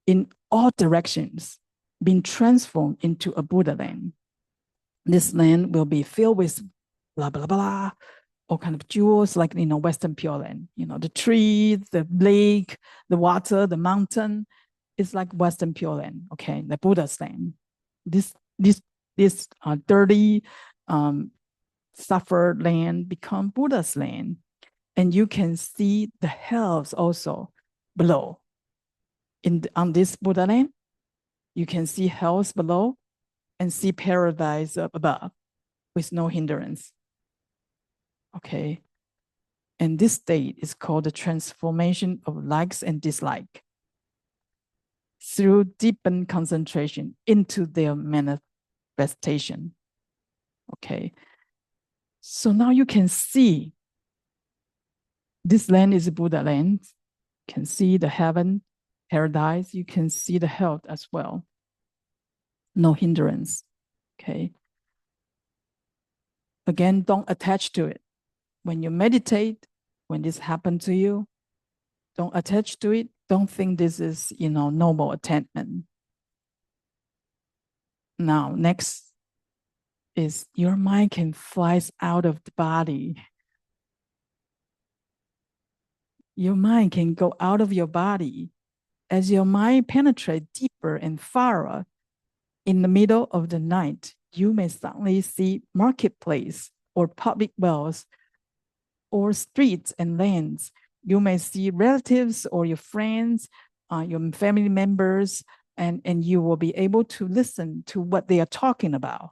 in all directions being transformed into a Buddha land. This land will be filled with blah, blah, blah, all kind of jewels like, Western Pure Land, the tree, the lake, the water, the mountain. It's like Western Pure Land, okay, the Buddha's land. This dirty, suffered land become Buddha's land. And you can see the hells also below. On this Buddha land, you can see hells below. and see paradise up above with no hindrance. Okay. And this state is called the transformation of likes and dislike through deepened concentration into their manifestation. Okay. So now you can see this land is Buddha land. You can see the heaven, paradise. You can see the health as well. No hindrance. Okay. Again, don't attach to it. When you meditate, when this happens to you, don't attach to it. Don't think this is, normal attainment. Now, next is your mind can fly out of the body. Your mind can go out of your body. As your mind penetrates deeper and farther, in the middle of the night, you may suddenly see marketplace or public wells or streets and lands. You may see relatives or your friends, your family members, and you will be able to listen to what they are talking about.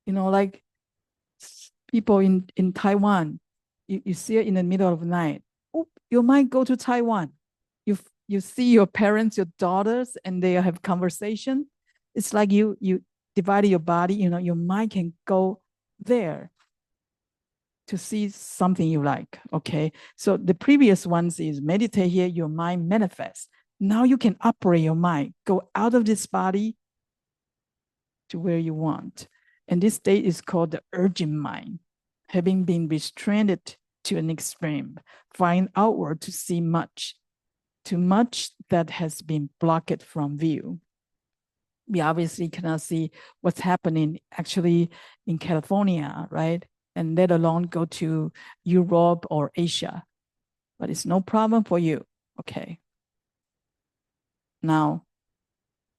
Like people in Taiwan, you see it in the middle of the night. Oh, you might go to Taiwan. You see your parents, your daughters, and they have conversation. It's like you divide your body, your mind can go there to see something you like. Okay. So the previous ones is meditate here, your mind manifests. Now you can operate your mind, go out of this body to where you want. And this state is called the urgent mind, having been restrained to an extreme, flying outward to see much, too much that has been blocked from view. We obviously cannot see what's happening actually in California, right? And let alone go to Europe or Asia. But it's no problem for you. Okay. Now,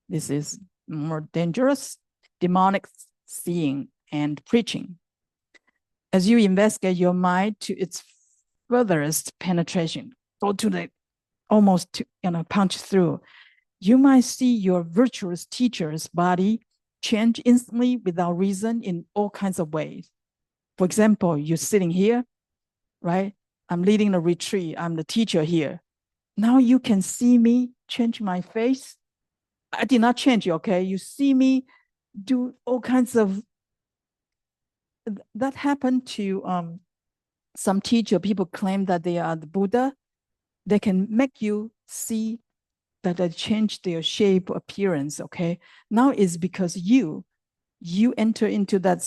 this is more dangerous, demonic seeing and preaching. As you investigate your mind to its furthest penetration, go to the almost to, punch through, you might see your virtuous teacher's body change instantly without reason in all kinds of ways. For example, you're sitting here, right? I'm leading a retreat. I'm the teacher here. Now you can see me change my face. I did not change you, okay? You see me do all kinds of, that happened to some teacher. People claim that they are the Buddha. They can make you see that they change their shape, appearance, okay? Now it's because you enter into that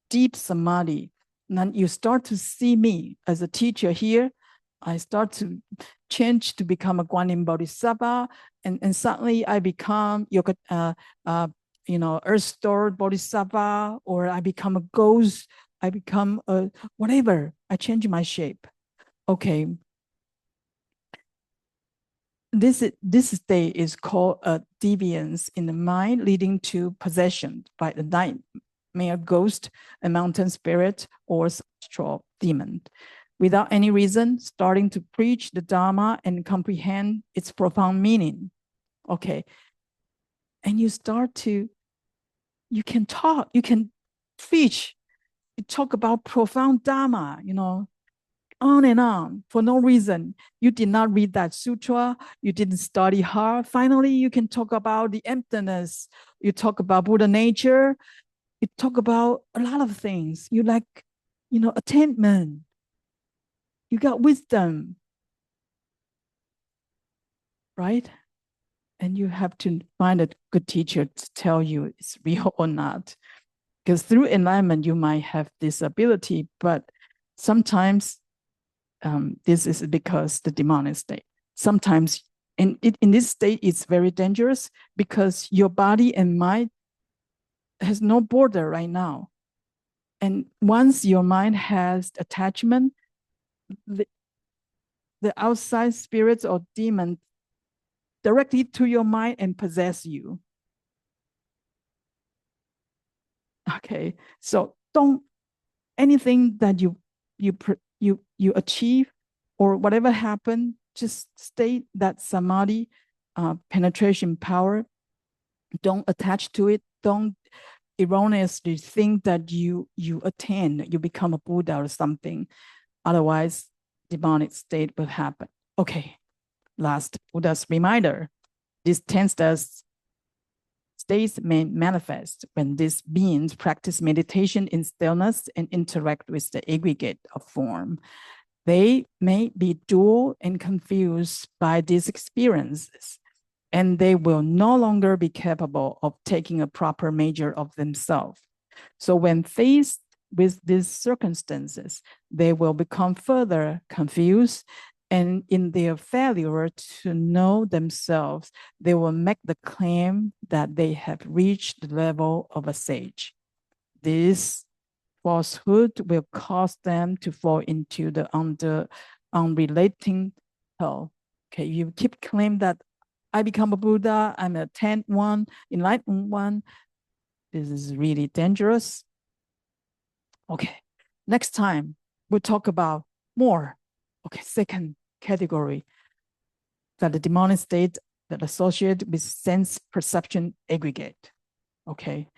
deep samadhi. Then you start to see me as a teacher here. I start to change to become a Guanyin Bodhisattva, and suddenly I become Earth Store Bodhisattva, or I become a ghost. I become a whatever. I change my shape. Okay. This state is called a deviance in the mind, leading to possession by the nightmare ghost, a mountain spirit, or astral demon. Without any reason, starting to preach the Dharma and comprehend its profound meaning. Okay. And you can talk, you can preach, you talk about profound Dharma, on and on for no reason. You did not read that sutra. You didn't study hard. Finally, you can talk about the emptiness. You talk about Buddha nature. You talk about a lot of things. You like, attainment. You got wisdom, right? And you have to find a good teacher to tell you it's real or not. Because through enlightenment, you might have this ability, but sometimes this is because the demonic state. Sometimes in this state, it's very dangerous because your body and mind has no border right now. And once your mind has attachment, the outside spirits or demons directly to your mind and possess you. Okay, so don't, anything that you achieve or whatever happened, just stay that samadhi penetration power Don't attach to it. Don't erroneously think that you attain, you become a Buddha or something. Otherwise, demonic state will happen. Okay, last Buddha's reminder. These 10 states may manifest when these beings practice meditation in stillness and interact with the aggregate of form. They may be dual and confused by these experiences, and they will no longer be capable of taking a proper measure of themselves. So when faced with these circumstances, they will become further confused, and in their failure to know themselves, they will make the claim that they have reached the level of a sage. This falsehood will cause them to fall into the unrelating hell. Okay, you keep claiming that I become a Buddha, I'm a 10th one, enlightened one. This is really dangerous. Okay, next time we'll talk about more. Okay, second category, that the demonic state that associated with sense perception aggregate. Okay,